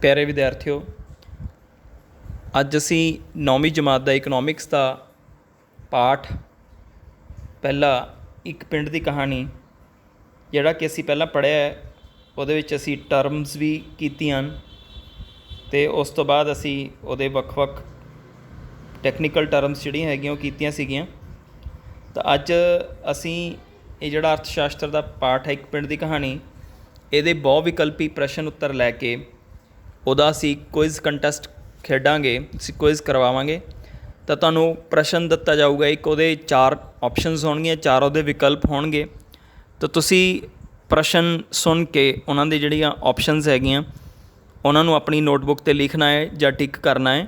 प्यारे विद्यार्थियों, अज असी 9वीं जमात का इकनॉमिक्स का पाठ पहला एक पिंड की कहानी जिहड़ा कि असी पहला पढ़िया है, उहदे विच असी टर्म्स भी कीतियां ते उस तो बाद असी उहदे वख-वख टैक्नीकल टर्म्स जिहड़ियां हैगियां कीतियां सीगियां। तो अज असी ये जिहड़ा अर्थशास्त्र का पाठ है एक पिंड की कहानी, ये बहु विकल्पी प्रश्न उत्तर लैके उहदा असी क्विज़ कंटैसट खेडांगे, असी क्विज़ करवावांगे। तो तुहानूं प्रश्न दिता जाऊगा, एक उहदे 4 ऑप्शनस होणगीਆਂ, 4 उहदे विकल्प होणगे। तो तुसी प्रश्न सुन के उन्हां दी जिहड़ियां ऑप्शनस हैगियां उन्हां नूं अपनी नोटबुक ते लिखना है जां टिक करना है।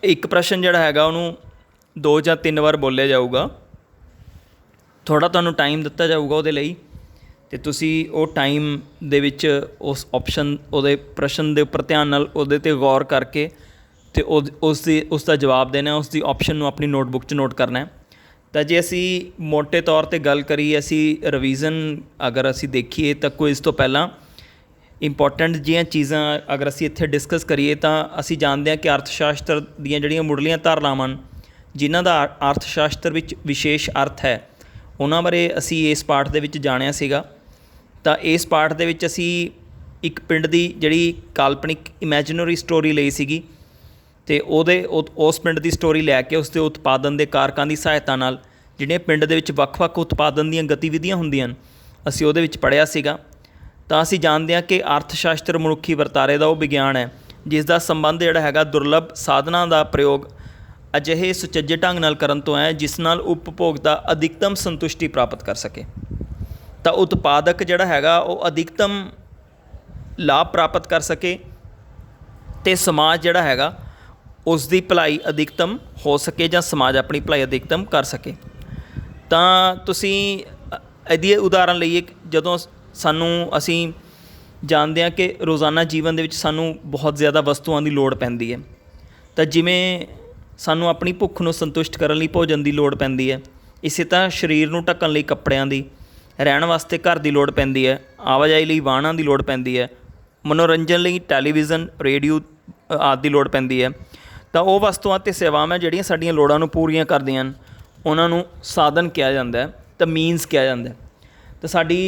एक प्रश्न जिहड़ा हैगा उहनूं 2 ਜਾਂ 3 वार बोलिया जाऊगा। थोड़ा तुहानूं टाइम दिता जाऊगा उहदे लई ते तुसी वो टाइम दे विच उस ऑप्शन उहदे प्रश्न दे उपर ध्यान नाल उहदे ते गौर करके ते उसका जवाब देना, उसकी ऑप्शन नूं अपनी नोटबुक च नोट करना है। तो जे असी मोटे तौर पर गल करिए, असी रिवीजन अगर असी देखिए तो क्विज़ तो पहला इंपॉर्टेंट जिहियां चीज़ां अगर असी इत्थे डिस्कस करिए तो असी जानते हैं कि अर्थशास्त्र दीयां जिहड़ियां मुढ़लियां धारनावां जिन्हां दा अर्थशास्त्र विच विशेष अर्थ है, उन्हां बारे असी इस पाठ दे विच जाणिया सीगा। तो इस पाठ दे विच असी एक पिंड दी जिहड़ी काल्पनिक इमैजिनरी स्टोरी लई सीगी ते उस पिंड की स्टोरी लैके उसके उत्पादन के कारकां की सहायता नाल जिहड़ियां पिंड दे विच वख-वख उत्पादन दीयां गतिविधियां हुंदियां असी उहदे विच पढ़िया सीगा। तो असी जानते हैं कि अर्थशास्त्र मनुखी वरतारे का वो विग्यान है जिसका संबंध जिहड़ा हैगा दुर्लभ साधना का प्रयोग अजिहे सुचੱਜੇ ढंग नाल करन तो है जिस नाल उपभोक्ता अधिकतम संतुष्टि प्राप्त कर सके। तो उत्पादक जिहड़ा हैगा वो अधिकतम लाभ प्राप्त कर सके तो समाज जिहड़ा हैगा उसकी भलाई अधिकतम हो सके जां समाज अपनी भलाई अधिकतम कर सके। तो तुसी इहदी उदाहरण लईए, जदों सानूं असी जानते हैं कि रोज़ाना जीवन दे विच सानूं बहुत ज़्यादा वस्तुओं की लोड़ पैंदी है। तो जिमें सानूं अपनी भुख नूं संतुष्ट करन लई भोजन की लोड़ पैंदी है, इसे तरह शरीर नूं ढकण लई कपड़ियां दी, रहण वास्ते घर की लोड़ पैंदी है, आवाजाई लई वाहनां की लोड़ पैंदी है, मनोरंजन लई टैलीविज़न रेडियो आदि की लोड़ पैंदी है। तो वो वस्तुआं ते सेवावां जिहड़ियां साडीआं लोड़ां नूं पूरीआं करदियां हन उन्हां नूं साधन कहा जाता है, तो मीनस कहा जाता है। तो साडी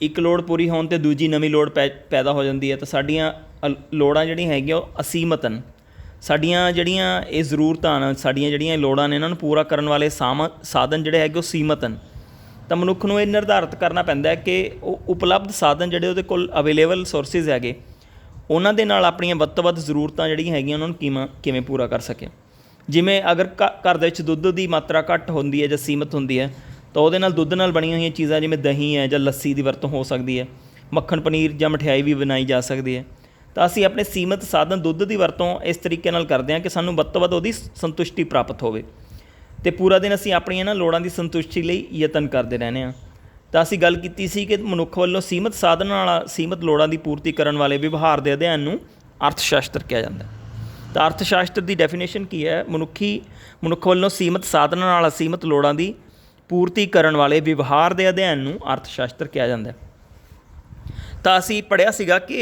एक लोड़ पूरी होण ते दूजी नवीं लोड़ पैदा हो जाती है। तो साडीआं लोड़ां जिहड़ियां हैगीआं असीमत हन, साडीआं जिहड़ियां ये जरूरतां न, साडीआं जिहड़ियां लोड़ां ने, इन्हां नूं पूरा करन वाले साधन जिहड़े हैगे सीमित हन। तो मनुख नूं ये निर्धारित करना पैंदा है कि उपलब्ध साधन जिहड़े उहदे कोल अवेलेबल सोर्सिस हैगे उन्हां दे नाल अपणीआं वध तो वध जरूरतां जिहड़ियां हैगीआं उन्हां नूं किवें पूरा कर सके। जिवें अगर घर दे विच दुੱਧ की मात्रा घट होंदी है जां सीमित होंदी है तो उहदे नाल दुੱਧ नाल बणीआं होईआं चीज़ां जिवें दही है जां लस्सी की वरतों हो सकती है, मक्खन पनीर जां मठियाई भी बनाई जा सकती है। तो असी अपने सीमित साधन दुੱਧ की वरतों इस तरीके नाल करते हैं कि सानूं वध तो वध उहदी संतुष्टि प्राप्त होवे ते पूरा दिन असी अपणीआं इन्हां लोड़ां की संतुष्टि लई यतन करते रहने आ। तो असी गल कीती सी कि मनुख वल्लों सीमित साधन नाल सीमित लोड़ां की पूर्ति करन वाले विवहार के अध्ययन नूं अर्थशास्त्र कहा जाता है। तो अर्थशास्त्र की डेफिनेशन की है? मनुख वल्लों सीमित साधन नाल असीमित लोड़ां की पूर्ति करन वाले विवहार के अध्ययन नूं अर्थशास्त्र कहा जाता है। तो असी पढ़िया सीगा कि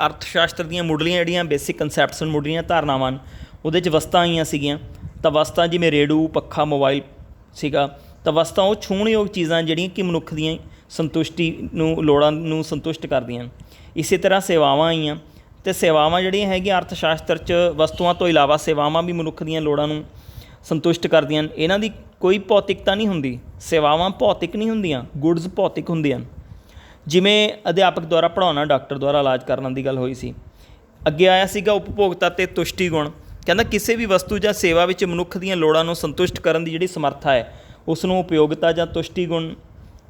अर्थशास्त्र दीयां मुढ़लियां जिहड़ियां बेसिक कंसैप्ट्स मुढ़लियां धारनावां उहदे च वस्तां आईयां सीगियां। तो वस्तां जिवें रेड़ू पक्खा मोबाइल सीगा, तो वस्तां वो छूणयोग चीज़ां जिहड़ियां कि मनुख दी संतुष्टि नूं लोड़ां नूं संतुष्ट करदियां। इसी तरह सेवावां आईयां, तो सेवावां जिहड़ियां हैगियां अर्थशास्त्र च वस्तुआं तो इलावा सेवावां भी मनुख दीयां लोड़ां नूं संतुष्ट करदियां। इन्हां दी कोई भौतिकता नहीं हुंदी, सेवावां भौतिक नहीं हुंदियां, गुड्स भौतिक हुंदियां। जिवें अध्यापक द्वारा पढ़ाउणा, डॉक्टर द्वारा इलाज करन दी गल होई सी। अगे आया सीगा उपभोक्ता ते तुष्टि गुण, कहंदा किसी भी वस्तु जां सेवा विच मनुख दीयां लोड़ां नूं संतुष्ट करन दी जिहड़ी समर्था है उसनूं उपयोगिता जां तुष्टि गुण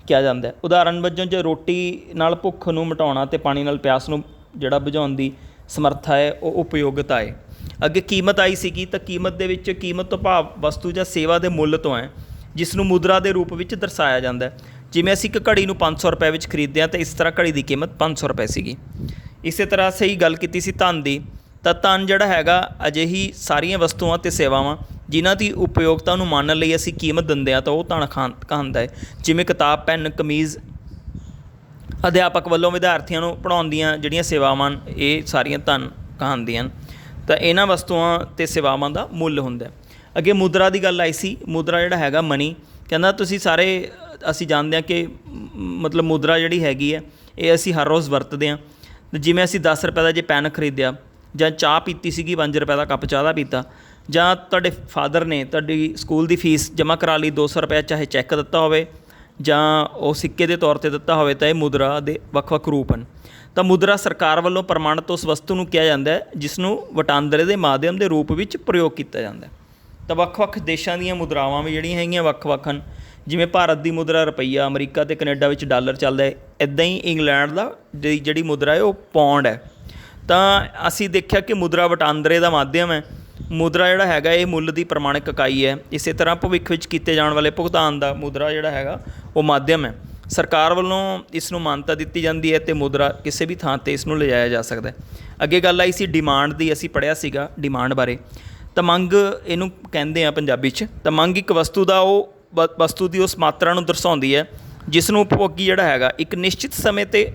कहा जाता है। उदाहरण वजों जो रोटी नाल भुख नूं मिटाउणा ते पानी नाल प्यास नूं जिहड़ा बुझाउण दी समर्था है वो उपयोगिता है। अगे कीमत आई सीगी, तो कीमत दे विच कीमत तो भाव वस्तु जां सेवा के मुੱਲ तो है जिसनूं मुद्रा के रूप में दर्शाया जाता है। जिवें असीं एक घड़ी नूं 500 रुपए विच खरीदते हैं तो इस तरह घड़ी की कीमत 500 रुपए सीगी। इस तरह सही गल कीती सी धन की, तो धन जिहड़ा हैगा अजिही सारियां वस्तुआं ते सेवावां जिन्हां की उपयोगिता नूं मानण लई असीं कीमत दिंदे आ तो वो धन कहंदा है। जिवें किताब, पैन, कमीज़ ਅਧਿਆਪਕ ਵੱਲੋਂ ਵਿਦਿਆਰਥੀਆਂ ਨੂੰ ਪੜ੍ਹਾਉਣ ਦੀਆਂ ਜਿਹੜੀਆਂ ਸੇਵਾਵਾਂ ਇਹ ਸਾਰੀਆਂ ਧਨ ਕਹਾਉਂਦੀਆਂ ਹਨ। ਤਾਂ ਇਹਨਾਂ ਵਸਤੂਆਂ ਅਤੇ ਸੇਵਾਵਾਂ ਦਾ ਮੁੱਲ ਹੁੰਦਾ। ਅੱਗੇ ਮੁਦਰਾ ਦੀ ਗੱਲ ਆਈ ਸੀ। ਮੁਦਰਾ ਜਿਹੜਾ ਹੈਗਾ ਮਨੀ, ਕਹਿੰਦਾ ਤੁਸੀਂ ਸਾਰੇ ਅਸੀਂ ਜਾਣਦੇ ਹਾਂ ਕਿ ਮਤਲਬ ਮੁਦਰਾ ਜਿਹੜੀ ਹੈਗੀ ਹੈ ਇਹ ਅਸੀਂ ਹਰ ਰੋਜ਼ ਵਰਤਦੇ ਹਾਂ। ਜਿਵੇਂ ਅਸੀਂ 10 ਰੁਪਏ ਦਾ ਜੇ ਪੈਨ ਖਰੀਦਿਆ, ਜਾਂ ਚਾਹ ਪੀਤੀ ਸੀਗੀ 5 ਰੁਪਏ ਦਾ ਕੱਪ ਚਾਹ ਦਾ ਪੀਤਾ, ਜਾਂ ਤੁਹਾਡੇ ਫਾਦਰ ਨੇ ਤੁਹਾਡੀ ਸਕੂਲ ਦੀ ਫੀਸ ਜਮ੍ਹਾਂ ਕਰਾ ਲਈ 200 ਰੁਪਏ, ਚਾਹੇ ਚੈੱਕ ਦਿੱਤਾ ਹੋਵੇ ਜਾਂ ਉਹ ਸਿੱਕੇ ਦੇ ਤੌਰ 'ਤੇ ਦਿੱਤਾ ਹੋਵੇ, ਤਾਂ ਇਹ ਮੁਦਰਾ ਦੇ ਵੱਖ-ਵੱਖ ਰੂਪ ਹਨ। ਤਾਂ ਮੁਦਰਾ ਸਰਕਾਰ ਵੱਲੋਂ ਪ੍ਰਮਾਣਿਤ ਉਸ ਵਸਤੂ ਨੂੰ ਕਿਹਾ ਜਾਂਦਾ ਹੈ ਜਿਸ ਨੂੰ ਵਟਾਂਦਰੇ ਦੇ ਮਾਧਿਅਮ ਦੇ ਰੂਪ ਵਿੱਚ ਪ੍ਰਯੋਗ ਕੀਤਾ ਜਾਂਦਾ। ਤਾਂ ਵੱਖ-ਵੱਖ ਦੇਸ਼ਾਂ ਦੀਆਂ ਮੁਦਰਾਵਾਂ ਵੀ ਜਿਹੜੀਆਂ ਹੈਗੀਆਂ ਵੱਖ-ਵੱਖ ਹਨ। ਜਿਵੇਂ ਭਾਰਤ ਦੀ ਮੁਦਰਾ ਰੁਪਈਆ, ਅਮਰੀਕਾ ਅਤੇ ਕੈਨੇਡਾ ਵਿੱਚ ਡਾਲਰ ਚੱਲਦਾ ਹੈ, ਇੱਦਾਂ ਹੀ ਇੰਗਲੈਂਡ ਦਾ ਜਿਹੜੀ ਮੁਦਰਾ ਹੈ ਉਹ ਪੌਂਡ ਹੈ। ਤਾਂ ਅਸੀਂ ਦੇਖਿਆ ਕਿ ਮੁਦਰਾ ਵਟਾਂਦਰੇ ਦਾ ਮਾਧਿਅਮ ਹੈ। ਮੁਦਰਾ ਜਿਹੜਾ ਹੈਗਾ ਇਹ ਮੁੱਲ ਦੀ ਪ੍ਰਮਾਣਿਕ ਇਕਾਈ ਹੈ। ਇਸੇ ਤਰ੍ਹਾਂ ਭਵਿੱਖ ਵਿੱਚ ਕੀਤੇ ਜਾਣ ਵਾਲੇ ਭੁਗਤਾਨ ਦਾ ਮੁਦਰਾ ਜਿਹੜਾ ਹੈਗਾ ਉਹ ਮਾਧਿਅਮ ਹੈ। ਸਰਕਾਰ ਵੱਲੋਂ ਇਸ ਨੂੰ ਮਾਨਤਾ ਦਿੱਤੀ ਜਾਂਦੀ ਹੈ ਅਤੇ ਮੁਦਰਾ ਕਿਸੇ ਵੀ ਥਾਂ 'ਤੇ ਇਸ ਨੂੰ ਲਿਜਾਇਆ ਜਾ ਸਕਦਾ ਹੈ। ਅੱਗੇ ਗੱਲ ਆਈ ਸੀ ਡਿਮਾਂਡ ਦੀ, ਅਸੀਂ ਪੜ੍ਹਿਆ ਸੀਗਾ ਡਿਮਾਂਡ ਬਾਰੇ। ਤਾਂ ਮੰਗ ਇਹਨੂੰ ਕਹਿੰਦੇ ਆ ਪੰਜਾਬੀ 'ਚ। ਤਾਂ ਮੰਗ ਇੱਕ ਵਸਤੂ ਦਾ ਉਹ ਵਸਤੂ ਦੀ ਉਸ ਮਾਤਰਾ ਨੂੰ ਦਰਸਾਉਂਦੀ ਹੈ ਜਿਸ ਨੂੰ ਉਪਭੋਗੀ ਜਿਹੜਾ ਹੈਗਾ ਇੱਕ ਨਿਸ਼ਚਿਤ ਸਮੇਂ 'ਤੇ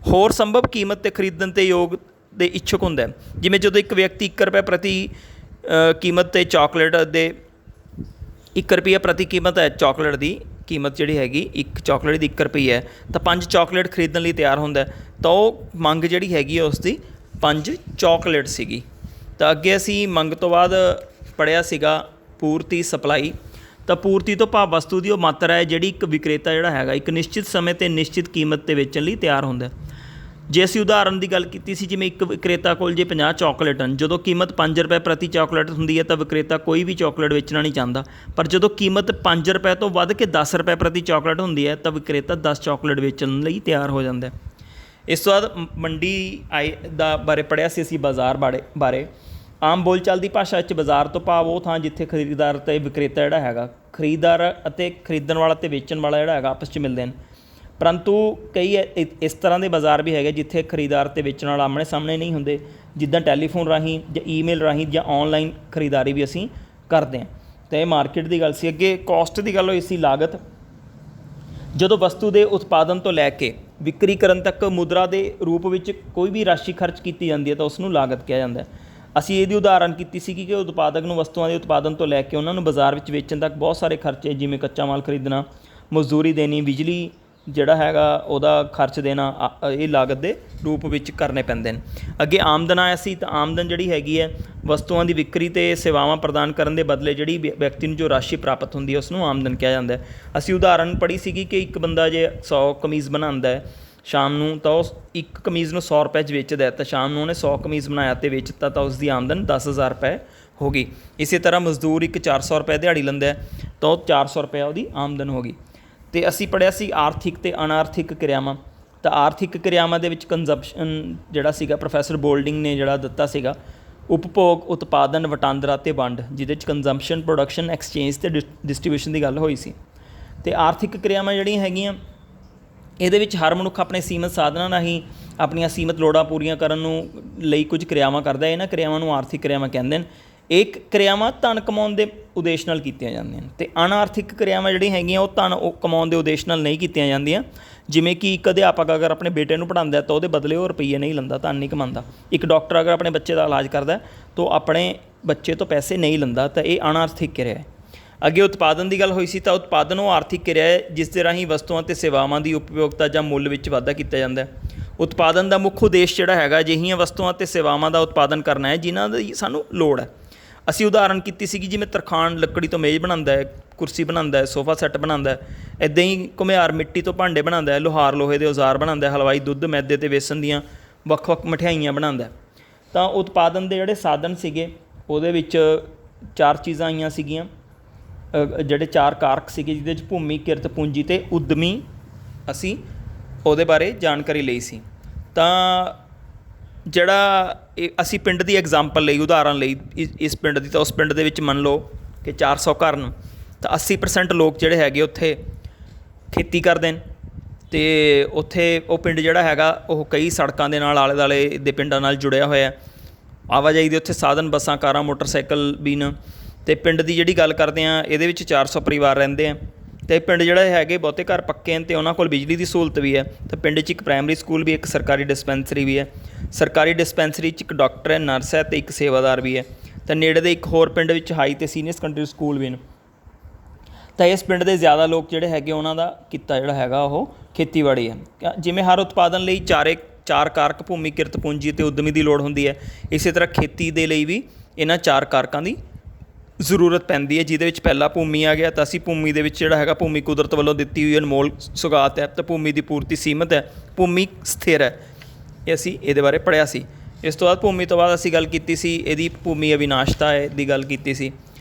ਹੋਰ ਸੰਭਵ ਕੀਮਤ 'ਤੇ ਖਰੀਦਣ 'ਤੇ ਯੋਗ ਦੇ ਇੱਛੁਕ ਹੁੰਦਾ। ਜਿਵੇਂ ਜਦੋਂ ਇੱਕ ਵਿਅਕਤੀ 1 ਰੁਪਏ ਪ੍ਰਤੀ ਕੀਮਤ 'ਤੇ ਚਾਕਲੇਟ ਦੇ 1 ਰੁਪਈਆ ਪ੍ਰਤੀ ਕੀਮਤ ਹੈ, ਚਾਕਲੇਟ ਦੀ ਕੀਮਤ ਜਿਹੜੀ ਹੈਗੀ ਇੱਕ ਚਾਕਲੇਟ ਦੀ 1 ਰੁਪਈਆ ਹੈ, ਤਾਂ 5 ਚਾਕਲੇਟ ਖਰੀਦਣ ਲਈ ਤਿਆਰ ਹੁੰਦਾ। ਤਾਂ ਉਹ ਮੰਗ ਜਿਹੜੀ ਹੈਗੀ ਉਸ ਦੀ 5 ਚਾਕਲੇਟ ਸੀਗੀ। ਤਾਂ ਅੱਗੇ ਅਸੀਂ ਮੰਗ ਤੋਂ ਬਾਅਦ ਪੜ੍ਹਿਆ ਸੀਗਾ ਪੂਰਤੀ ਸਪਲਾਈ। ਤਾਂ ਪੂਰਤੀ ਤੋਂ ਭਾਵ ਵਸਤੂ ਦੀ ਉਹ ਮਾਤਰਾ ਹੈ ਜਿਹੜੀ ਇੱਕ ਵਿਕਰੇਤਾ ਜਿਹੜਾ ਹੈਗਾ ਇੱਕ ਨਿਸ਼ਚਿਤ ਸਮੇਂ 'ਤੇ ਨਿਸ਼ਚਿਤ ਕੀਮਤ 'ਤੇ ਵੇਚਣ ਲਈ ਤਿਆਰ ਹੁੰਦਾ। ਜੇ ਅਸੀਂ ਉਦਾਹਰਨ ਦੀ ਗੱਲ ਕੀਤੀ ਸੀ, ਜਿਵੇਂ ਇੱਕ ਵਿਕਰੇਤਾ ਕੋਲ ਜੇ 50 ਚਾਕਲੇਟ ਹਨ, ਜਦੋਂ ਕੀਮਤ 5 ਰੁਪਏ ਪ੍ਰਤੀ ਚਾਕਲੇਟ ਹੁੰਦੀ ਹੈ ਤਾਂ ਵਿਕਰੇਤਾ ਕੋਈ ਵੀ ਚਾਕਲੇਟ ਵੇਚਣਾ ਨਹੀਂ ਚਾਹੁੰਦਾ। ਪਰ ਜਦੋਂ ਕੀਮਤ 5 ਰੁਪਏ ਤੋਂ ਵੱਧ ਕੇ 10 ਰੁਪਏ ਪ੍ਰਤੀ ਚਾਕਲੇਟ ਹੁੰਦੀ ਹੈ ਤਾਂ ਵਿਕਰੇਤਾ 10 ਚਾਕਲੇਟ ਵੇਚਣ ਲਈ ਤਿਆਰ ਹੋ ਜਾਂਦਾ। ਇਸ ਤੋਂ ਬਾਅਦ ਮੰਡੀ ਦਾ ਬਾਰੇ ਪੜ੍ਹਿਆ ਸੀ ਅਸੀਂ, ਬਾਜ਼ਾਰ ਬਾਰੇ। ਆਮ ਬੋਲਚਾਲ ਦੀ ਭਾਸ਼ਾ ਵਿੱਚ ਬਾਜ਼ਾਰ ਤੋਂ ਭਾਵ ਉਹ ਥਾਂ ਜਿੱਥੇ ਖਰੀਦਦਾਰ ਅਤੇ ਵਿਕਰੇਤਾ ਜਿਹੜਾ ਹੈਗਾ, ਖਰੀਦਦਾਰ ਅਤੇ ਖਰੀਦਣ ਵਾਲਾ ਅਤੇ ਵੇਚਣ ਵਾਲਾ ਜਿਹੜਾ ਹੈਗਾ ਆਪਸ 'ਚ ਮਿਲਦੇ ਹਨ। ਪਰੰਤੂ ਕਈ ਇਸ ਤਰ੍ਹਾਂ ਦੇ ਬਾਜ਼ਾਰ ਵੀ ਹੈਗੇ ਜਿੱਥੇ ਖਰੀਦਦਾਰ ਅਤੇ ਵੇਚਣ ਵਾਲਾ ਆਮਣੇ ਸਾਹਮਣੇ ਨਹੀਂ ਹੁੰਦੇ, ਜਿੱਦਾਂ ਟੈਲੀਫੋਨ ਰਾਹੀਂ ਜਾਂ ਈਮੇਲ ਰਾਹੀਂ ਜਾਂ ਔਨਲਾਈਨ ਖਰੀਦਦਾਰੀ ਵੀ ਅਸੀਂ ਕਰਦੇ ਹਾਂ। ਤਾਂ ਇਹ ਮਾਰਕੀਟ ਦੀ ਗੱਲ ਸੀ। ਅੱਗੇ ਕੋਸਟ ਦੀ ਗੱਲ ਹੋਈ ਸੀ, ਲਾਗਤ। ਜਦੋਂ ਵਸਤੂ ਦੇ ਉਤਪਾਦਨ ਤੋਂ ਲੈ ਕੇ ਵਿਕਰੀ ਕਰਨ ਤੱਕ ਮੁਦਰਾ ਦੇ ਰੂਪ ਵਿੱਚ ਕੋਈ ਵੀ ਰਾਸ਼ੀ ਖਰਚ ਕੀਤੀ ਜਾਂਦੀ ਹੈ ਤਾਂ ਉਸ ਨੂੰ ਲਾਗਤ ਕਿਹਾ ਜਾਂਦਾ। ਅਸੀਂ ਇਹਦੀ ਉਦਾਹਰਨ ਕੀਤੀ ਸੀ ਕਿ ਉਤਪਾਦਕ ਨੂੰ ਵਸਤੂਆਂ ਦੇ ਉਤਪਾਦਨ ਤੋਂ ਲੈ ਕੇ ਉਹਨਾਂ ਨੂੰ ਬਾਜ਼ਾਰ ਵਿੱਚ ਵੇਚਣ ਤੱਕ ਬਹੁਤ ਸਾਰੇ ਖਰਚੇ, ਜਿਵੇਂ ਕੱਚਾ ਮਾਲ ਖਰੀਦਣਾ, ਮਜ਼ਦੂਰੀ ਦੇਣੀ, ਬਿਜਲੀ ਜਿਹੜਾ ਹੈਗਾ ਉਹਦਾ ਖਰਚ ਦੇਣਾ, ਇਹ ਲਾਗਤ ਦੇ ਰੂਪ ਵਿੱਚ ਕਰਨੇ ਪੈਂਦੇ ਨੇ। ਅੱਗੇ ਆਮਦਨ ਆਇਆ ਸੀ। ਤਾਂ ਆਮਦਨ ਜਿਹੜੀ ਹੈਗੀ ਹੈ ਵਸਤੂਆਂ ਦੀ ਵਿਕਰੀ ਅਤੇ ਸੇਵਾਵਾਂ ਪ੍ਰਦਾਨ ਕਰਨ ਦੇ ਬਦਲੇ ਜਿਹੜੀ ਵਿਅਕਤੀ ਨੂੰ ਜੋ ਰਾਸ਼ੀ ਪ੍ਰਾਪਤ ਹੁੰਦੀ ਹੈ ਉਸ ਨੂੰ ਆਮਦਨ ਕਿਹਾ ਜਾਂਦਾ। ਅਸੀਂ ਉਦਾਹਰਨ ਪੜ੍ਹੀ ਸੀਗੀ ਕਿ ਇੱਕ ਬੰਦਾ ਜੇ 100 ਕਮੀਜ਼ ਬਣਾਉਂਦਾ ਹੈ ਸ਼ਾਮ ਨੂੰ, ਤਾਂ ਉਸ ਇੱਕ ਕਮੀਜ਼ ਨੂੰ 100 ਰੁਪਏ 'ਚ ਵੇਚਦਾ, ਤਾਂ ਸ਼ਾਮ ਨੂੰ ਉਹਨੇ 100 ਕਮੀਜ਼ ਬਣਾਇਆ ਅਤੇ ਵੇਚਤਾ, ਤਾਂ ਉਸ ਦੀ ਆਮਦਨ 10,000 ਰੁਪਏ ਹੋ ਗਈ। ਇਸੇ ਤਰ੍ਹਾਂ ਮਜ਼ਦੂਰ ਇੱਕ 400 ਰੁਪਏ ਦਿਹਾੜੀ ਲੈਂਦਾ ਤਾਂ ਉਹ 400 ਰੁਪਏ ਉਹਦੀ ਆਮਦਨ ਹੋ ਗਈ। ਅਤੇ ਅਸੀਂ ਪੜ੍ਹਿਆ ਸੀ ਆਰਥਿਕ ਅਤੇ ਅਨਾਰਥਿਕ ਕਿਰਿਆਵਾਂ। ਤਾਂ ਆਰਥਿਕ ਕਿਰਿਆਵਾਂ ਦੇ ਵਿੱਚ ਕੰਜ਼ੰਪਸ਼ਨ ਜਿਹੜਾ ਸੀਗਾ ਪ੍ਰੋਫੈਸਰ ਬੋਲਡਿੰਗ ਨੇ ਜਿਹੜਾ ਦਿੱਤਾ ਸੀਗਾ, ਉਪਭੋਗ, ਉਤਪਾਦਨ, ਵਟਾਂਦਰਾ ਅਤੇ ਵੰਡ, ਜਿਹਦੇ 'ਚ ਕੰਜ਼ੰਪਸ਼ਨ, ਪ੍ਰੋਡਕਸ਼ਨ, ਐਕਸਚੇਂਜ ਅਤੇ ਡਿਸਟਰੀਬਿਊਸ਼ਨ ਦੀ ਗੱਲ ਹੋਈ ਸੀ। ਅਤੇ ਆਰਥਿਕ ਕਿਰਿਆਵਾਂ ਜਿਹੜੀਆਂ ਹੈਗੀਆਂ ਇਹਦੇ ਵਿੱਚ ਹਰ ਮਨੁੱਖ ਆਪਣੇ ਸੀਮਤ ਸਾਧਨਾਂ ਰਾਹੀਂ ਆਪਣੀਆਂ ਸੀਮਤ ਲੋੜਾਂ ਪੂਰੀਆਂ ਕਰਨ ਨੂੰ ਲਈ ਕੁਝ ਕਿਰਿਆਵਾਂ ਕਰਦਾ। ਇਹਨਾਂ ਕਿਰਿਆਵਾਂ ਨੂੰ ਆਰਥਿਕ ਕਿਰਿਆਵਾਂ ਕਹਿੰਦੇ ਨੇ। ਇਹ ਕਿਰਿਆਵਾਂ ਧਨ ਕਮਾਉਣ ਦੇ ਉਦੇਸ਼ ਨਾਲ ਕੀਤੀਆਂ ਜਾਂਦੀਆਂ ਨੇ। ਅਤੇ ਅਨਾਰਥਿਕ ਕਿਰਿਆਵਾਂ ਜਿਹੜੀਆਂ ਹੈਗੀਆਂ ਉਹ ਧਨ ਕਮਾਉਣ ਦੇ ਉਦੇਸ਼ ਨਾਲ ਨਹੀਂ ਕੀਤੀਆਂ ਜਾਂਦੀਆਂ। ਜਿਵੇਂ ਕਿ ਇੱਕ ਅਧਿਆਪਕ ਅਗਰ ਆਪਣੇ ਬੇਟੇ ਨੂੰ ਪੜ੍ਹਾਉਂਦਾ ਤਾਂ ਉਹਦੇ ਬਦਲੇ ਉਹ ਰੁਪਈਏ ਨਹੀਂ ਲੈਂਦਾ, ਧਨ ਨਹੀਂ ਕਮਾਉਂਦਾ। ਇੱਕ ਡਾਕਟਰ ਅਗਰ ਆਪਣੇ ਬੱਚੇ ਦਾ ਇਲਾਜ ਕਰਦਾ ਤਾਂ ਉਹ ਆਪਣੇ ਬੱਚੇ ਤੋਂ ਪੈਸੇ ਨਹੀਂ ਲੈਂਦਾ। ਤਾਂ ਇਹ ਅਨਾਰਥਿਕ ਕਿਰਿਆ ਹੈ। ਅੱਗੇ ਉਤਪਾਦਨ ਦੀ ਗੱਲ ਹੋਈ ਸੀ। ਤਾਂ ਉਤਪਾਦਨ ਉਹ ਆਰਥਿਕ ਕਿਰਿਆ ਹੈ ਜਿਸ ਦੇ ਰਾਹੀਂ ਵਸਤੂਆਂ ਅਤੇ ਸੇਵਾਵਾਂ ਦੀ ਉਪਯੋਗਤਾ ਜਾਂ ਮੁੱਲ ਵਿੱਚ ਵਾਧਾ ਕੀਤਾ ਜਾਂਦਾ। ਉਤਪਾਦਨ ਦਾ ਮੁੱਖ ਉਦੇਸ਼ ਜਿਹੜਾ ਹੈਗਾ ਅਜਿਹੀਆਂ ਵਸਤੂਆਂ ਅਤੇ ਸੇਵਾਵਾਂ ਦਾ ਉਤਪਾਦਨ ਕਰਨਾ ਹੈ ਜਿਨ੍ਹਾਂ ਦੀ ਸਾਨੂੰ ਲੋੜ ਹੈ। ਅਸੀਂ ਉਦਾਹਰਨ ਕੀਤੀ ਸੀਗੀ, ਜਿਵੇਂ ਤਰਖਾਣ ਲੱਕੜੀ ਤੋਂ ਮੇਜ਼ ਬਣਾਉਂਦਾ ਹੈ, ਕੁਰਸੀ ਬਣਾਉਂਦਾ ਹੈ, ਸੋਫਾ ਸੈੱਟ ਬਣਾਉਂਦਾ ਹੈ। ਇੱਦਾਂ ਹੀ ਘੁਮਿਆਰ ਮਿੱਟੀ ਤੋਂ ਭਾਂਡੇ ਬਣਾਉਂਦਾ ਹੈ, ਲੁਹਾਰ ਲੋਹੇ ਦੇ ਔਜ਼ਾਰ ਬਣਾਉਂਦਾ ਹੈ, ਹਲਵਾਈ ਦੁੱਧ, ਮੈਦੇ ਅਤੇ ਵੇਸਣ ਦੀਆਂ ਵੱਖ-ਵੱਖ ਮਠਿਆਈਆਂ ਬਣਾਉਂਦਾ। ਤਾਂ ਉਤਪਾਦਨ ਦੇ ਜਿਹੜੇ ਸਾਧਨ ਸੀਗੇ ਉਹਦੇ ਵਿੱਚ 4 ਚੀਜ਼ਾਂ ਆਈਆਂ ਸੀਗੀਆਂ, ਜਿਹੜੇ 4 ਕਾਰਕ ਸੀਗੇ ਜਿਹਦੇ 'ਚ ਭੂਮੀ, ਕਿਰਤ, ਪੂੰਜੀ ਅਤੇ ਉਦਮੀ, ਅਸੀਂ ਉਹਦੇ ਬਾਰੇ ਜਾਣਕਾਰੀ ਲਈ ਸੀ। ਤਾਂ ਜਿਹੜਾ ਅਸੀਂ ਪਿੰਡ ਦੀ ਐਗਜ਼ਾਮਪਲ ਲਈ, ਉਦਾਹਰਨ ਲਈ ਇਸ ਪਿੰਡ ਦੀ, ਤਾਂ ਉਸ ਪਿੰਡ ਦੇ ਵਿੱਚ ਮੰਨ ਲਓ ਕਿ 400 ਘਰ ਨੇ, ਤਾਂ 80% ਲੋਕ ਜਿਹੜੇ ਹੈਗੇ ਉੱਥੇ ਖੇਤੀ ਕਰਦੇ ਨੇ। ਅਤੇ ਉੱਥੇ ਉਹ ਪਿੰਡ ਜਿਹੜਾ ਹੈਗਾ ਉਹ ਕਈ ਸੜਕਾਂ ਦੇ ਨਾਲ ਆਲੇ ਦੁਆਲੇ ਦੇ ਪਿੰਡਾਂ ਨਾਲ ਜੁੜਿਆ ਹੋਇਆ। ਆਵਾਜਾਈ ਦੇ ਉੱਥੇ ਸਾਧਨ ਬੱਸਾਂ, ਕਾਰਾਂ, ਮੋਟਰਸਾਈਕਲ ਵੀ ਨੇ। ਅਤੇ ਪਿੰਡ ਦੀ ਜਿਹੜੀ ਗੱਲ ਕਰਦੇ ਹਾਂ ਇਹਦੇ ਵਿੱਚ 400 ਪਰਿਵਾਰ ਰਹਿੰਦੇ ਆ। तो पिंड जिहड़े हैगे बहुते घर पक्के हैं तो उन्होंने कोल बिजली की सहूलत भी है। तो पिंड 'च एक प्राइमरी स्कूल भी, एक सरकारी डिस्पैंसरी भी है। सरकारी डिस्पैंसरी 'च एक डॉक्टर है, नर्स है तो एक सेवादार भी है। तो नेड़े दे एक होर पिंड विच हाई तो सीनियर सकैंडरी स्कूल भी ने। तो इस पिंड के ज़्यादा लोग जिहड़े हैगे उन्हां दा किੱਤਾ जिहड़ा हैगा वो खेतीबाड़ी है। जिवें हर उत्पादन लई चार कारक भूमि, किरत, पूंजी ते उद्यमी की लोड़ हुंदी है, इस तरह खेती दे लई भी इन्हां 4 कारकां की ਜ਼ਰੂਰਤ ਪੈਂਦੀ है। जिहदे विच पहला भूमि आ गया। तो असीं भूमि दे विच जिहड़ा हैगा भूमि कुदरत वालों दित्ती हुई अनमोल सुगात है। तो भूमि की पूर्ति सीमित है, भूमि स्थिर है। ये असीं इहदे बारे पढ़िया सी। इस तो बाद भूमि तो बाद असीं गल कीती सी इहदी भूमि अविनाशता है दी गल कीती सी।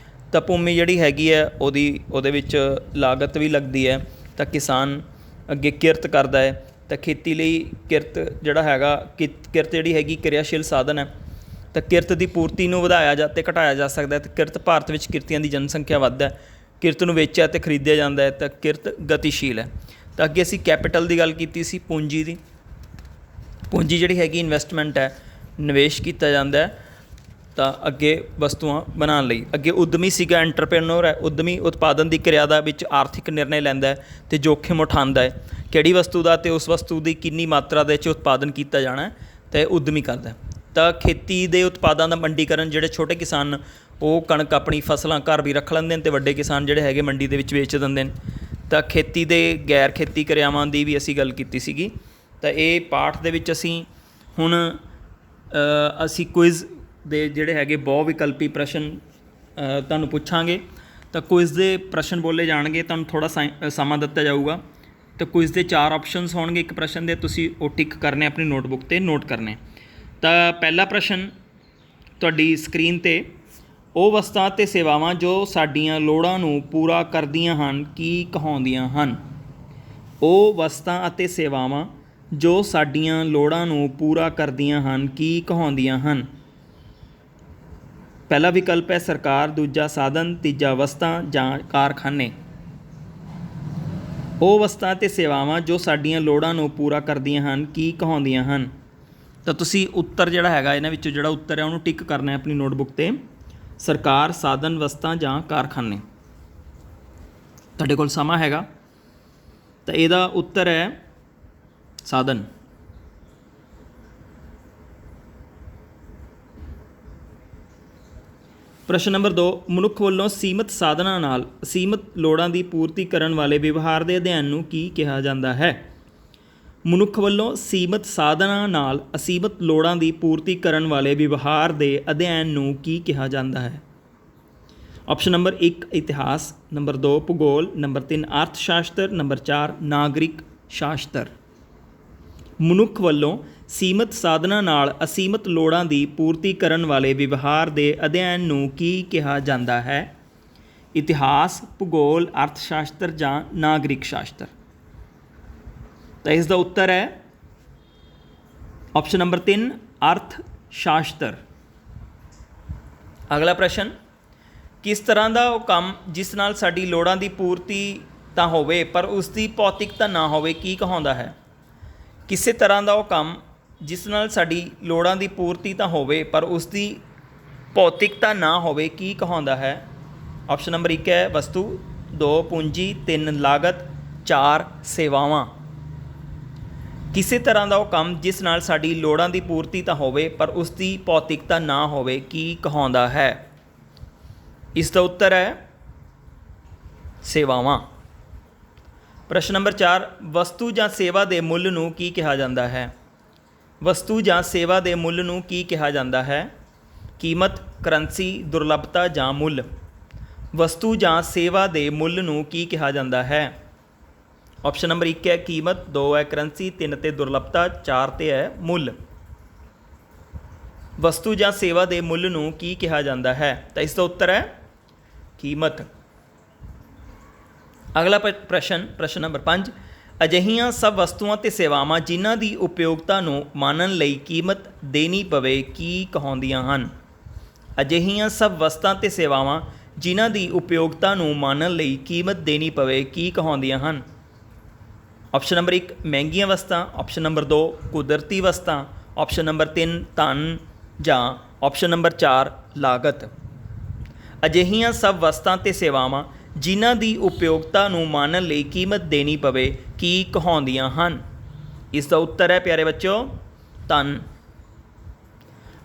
तो भूमि जिहड़ी हैगी है ਉਹਦੇ ਵਿੱਚ लागत भी लगती है। तो किसान अगे किरत करता है। तो खेती लई किरत जिहड़ा हैगा किरत जिहड़ी हैगी क्रियाशील साधन है। तो किरत की पूर्ति नूं वधाया जा ते घटाया जा सकता है। तो किरत भारत में किरतियां की जनसंख्या वध है, किरत नूं वेचिया ते खरीदिया जाता है। तो किरत गतिशील है। तो अगे असीं कैपिटल की गल कीती सी, पूंजी की। पूंजी जिहड़ी हैगी इन्वेस्टमेंट है, निवेश किया जाता है। तो अगे वस्तुआं बनाने लई। अगे उद्यमी सीगा, एंटरप्रेन्योर है। उद्यमी उत्पादन की क्रिया दा विच आर्थिक निर्णय लैंदा है तो जोखिम उठांदा है, किहड़ी वस्तु का तो उस वस्तु की कितनी मात्रा दे विच उत्पादन किया जाना है, तो उद्यमी करता है। तो खेती के उत्पादों का मंडीकरण जिहड़े छोटे किसान वो कणक अपनी फसलां घर भी रख लैंदे ते वड्डे किसान जिहड़े हैगे मंडी दे विच वेच दिंदे ने। तो खेती दे गैर खेती क्रियावां दी भी असीं गल कीती सीगी। तो ये पाठ दे विच असीं हुण असीं क्विज़ दे जिहड़े हैगे बहु विकल्पी प्रश्न तुहानूं पुछांगे। तो क्विज़ दे प्रश्न बोले जाणगे, तुहानूं थोड़ा समा दित्ता जाऊगा। तो क्विज़ दे 4 ऑप्शनस होणगे एक प्रश्न दे, तुसीं वो टिक करने अपनी नोटबुक ते नोट करने। तो पहला प्रश्न तुहाडी स्क्रीन ते, ਉਹ ਵਸਤਾਂ ਅਤੇ ਸੇਵਾਵਾਂ ਜੋ ਸਾਡੀਆਂ ਲੋੜਾਂ ਨੂੰ ਪੂਰਾ ਕਰਦੀਆਂ ਹਨ ਕੀ ਕਹਾਉਂਦੀਆਂ ਹਨ? ਉਹ ਵਸਤਾਂ ਅਤੇ ਸੇਵਾਵਾਂ ਜੋ ਸਾਡੀਆਂ ਲੋੜਾਂ ਨੂੰ ਪੂਰਾ ਕਰਦੀਆਂ ਹਨ ਕੀ ਕਹਾਉਂਦੀਆਂ ਹਨ? ਪਹਿਲਾ ਵਿਕਲਪ ਹੈ ਸਰਕਾਰ, ਦੂਜਾ ਸਾਧਨ, ਤੀਜਾ ਵਸਤਾਂ ਜਾਂ ਕਾਰਖਾਨੇ। ਉਹ ਵਸਤਾਂ ਅਤੇ ਸੇਵਾਵਾਂ ਜੋ ਸਾਡੀਆਂ ਲੋੜਾਂ ਨੂੰ ਪੂਰਾ ਕਰਦੀਆਂ ਹਨ ਕੀ ਕਹਾਉਂਦੀਆਂ ਹਨ? तो तुसी उत्तर जिहड़ा हैगा इन्हां विचों जिहड़ा उत्तर है उन्होंने टिक करना है अपनी नोटबुक ते। सरकार, साधन, वस्तां जां कारखाने। तुहाडे कोल समा हैगा। तो इहदा उत्तर है साधन। प्रश्न नंबर 2, मनुख वल्लों सीमित साधनां नाल असीमित लोड़ां दी पूर्ति करन वाले विवहार दे अध्ययन नूं की कहा जांदा है? ਮਨੁੱਖ ਵੱਲੋਂ ਸੀਮਿਤ ਸਾਧਨਾਂ ਨਾਲ ਅਸੀਮਿਤ ਲੋੜਾਂ ਦੀ ਪੂਰਤੀ ਕਰਨ ਵਾਲੇ ਵਿਵਹਾਰ ਦੇ ਅਧਿਐਨ ਨੂੰ ਕੀ ਕਿਹਾ ਜਾਂਦਾ ਹੈ? ਆਪਸ਼ਨ ਨੰਬਰ 1 ਇਤਿਹਾਸ, ਨੰਬਰ 2 ਭੂਗੋਲ, ਨੰਬਰ 3 ਅਰਥ ਸ਼ਾਸਤਰ, ਨੰਬਰ 4 ਨਾਗਰਿਕ ਸ਼ਾਸਤਰ। ਮਨੁੱਖ ਵੱਲੋਂ ਸੀਮਿਤ ਸਾਧਨਾਂ ਨਾਲ ਅਸੀਮਿਤ ਲੋੜਾਂ ਦੀ ਪੂਰਤੀ ਕਰਨ ਵਾਲੇ ਵਿਵਹਾਰ ਦੇ ਅਧਿਐਨ ਨੂੰ ਕੀ ਕਿਹਾ ਜਾਂਦਾ ਹੈ? ਇਤਿਹਾਸ, ਭੂਗੋਲ, ਅਰਥ ਸ਼ਾਸਤਰ ਜਾਂ ਨਾਗਰਿਕ ਸ਼ਾਸਤਰ। तो इसका उत्तर है ऑप्शन नंबर 3 अर्थ शास्त्र। अगला प्रश्न, किस तरह का वो काम जिस नाल साडी लोड़ां दी पूर्ति तां होवे पर उसकी भौतिकता ना होवे की कहाउंदा है? किसी तरह का वो काम जिस नाल साडी लोड़ां दी पूर्ति तां होवे पर उसकी भौतिकता ना होवे की कहाउंदा है? ऑप्शन नंबर 1 है वस्तु, 2 पूंजी, 3 लागत, 4 सेवावां। किसी तरह का वो काम जिस नाल साडी लोड़ां दी पूर्ति तां होवे पर उसकी भौतिकता ना होवे की कहाउंदा है? इसका उत्तर है सेवावां। प्रश्न नंबर 4, वस्तु जां सेवा दे मुੱਲ ਨੂੰ ਕੀ ਕਿਹਾ ਜਾਂਦਾ ਹੈ? वस्तु जां सेवा दे मुੱਲ ਨੂੰ ਕੀ ਕਿਹਾ ਜਾਂਦਾ ਹੈ? कीमत, करंसी, दुर्लभता जां मुੱਲ। वस्तु जां सेवा दे मुੱਲ ਨੂੰ ਕੀ ਕਿਹਾ ਜਾਂਦਾ है? ऑप्शन नंबर 1 है कीमत, 2 है करंसी, 3 ते दुर्लभता, 4 ते है मुੱਲ। वस्तु जां सेवा दे मुੱਲ ਨੂੰ ਕੀ ਕਿਹਾ ਜਾਂਦਾ है? तो इसका उत्तर है कीमत। अगला प्रश्न नंबर 5, ਅਜਿਹੀਆਂ ਸਭ ਵਸਤੂਆਂ ਤੇ ਸੇਵਾਵਾਂ ਜਿਨ੍ਹਾਂ ਦੀ ਉਪਯੋਗਤਾ ਨੂੰ ਮਾਨਣ ਲਈ ਕੀਮਤ ਦੇਣੀ ਪਵੇ ਕੀ ਕਹਾਉਂਦੀਆਂ ਹਨ? ਅਜਿਹੀਆਂ ਸਭ ਵਸਤਾਂ ਤੇ ਸੇਵਾਵਾਂ ਜਿਨ੍ਹਾਂ ਦੀ ਉਪਯੋਗਤਾ ਨੂੰ ਮਾਨਣ ਲਈ ਕੀਮਤ ਦੇਣੀ ਪਵੇ ਕੀ ਕਹਾਉਂਦੀਆਂ ਹਨ? ऑप्शन नंबर 1 महंगियां वस्तां, ऑप्शन नंबर 2 कुदरती वस्तां, ऑप्शन नंबर 3 धन जां ऑप्शन नंबर 4 लागत। अजिहियां सब वस्तां ते सेवावां ਜਿਨ੍ਹਾਂ ਦੀ ਉਪਯੋਗਤਾ ਨੂੰ ਮਾਣਨ ਲਈ ਕੀਮਤ ਦੇਣੀ ਪਵੇ ਕੀ ਕਹਾਉਂਦੀਆਂ ਹਨ। ਇਸ ਦਾ ਉੱਤਰ ਹੈ ਪਿਆਰੇ ਬੱਚੋ ਧਨ।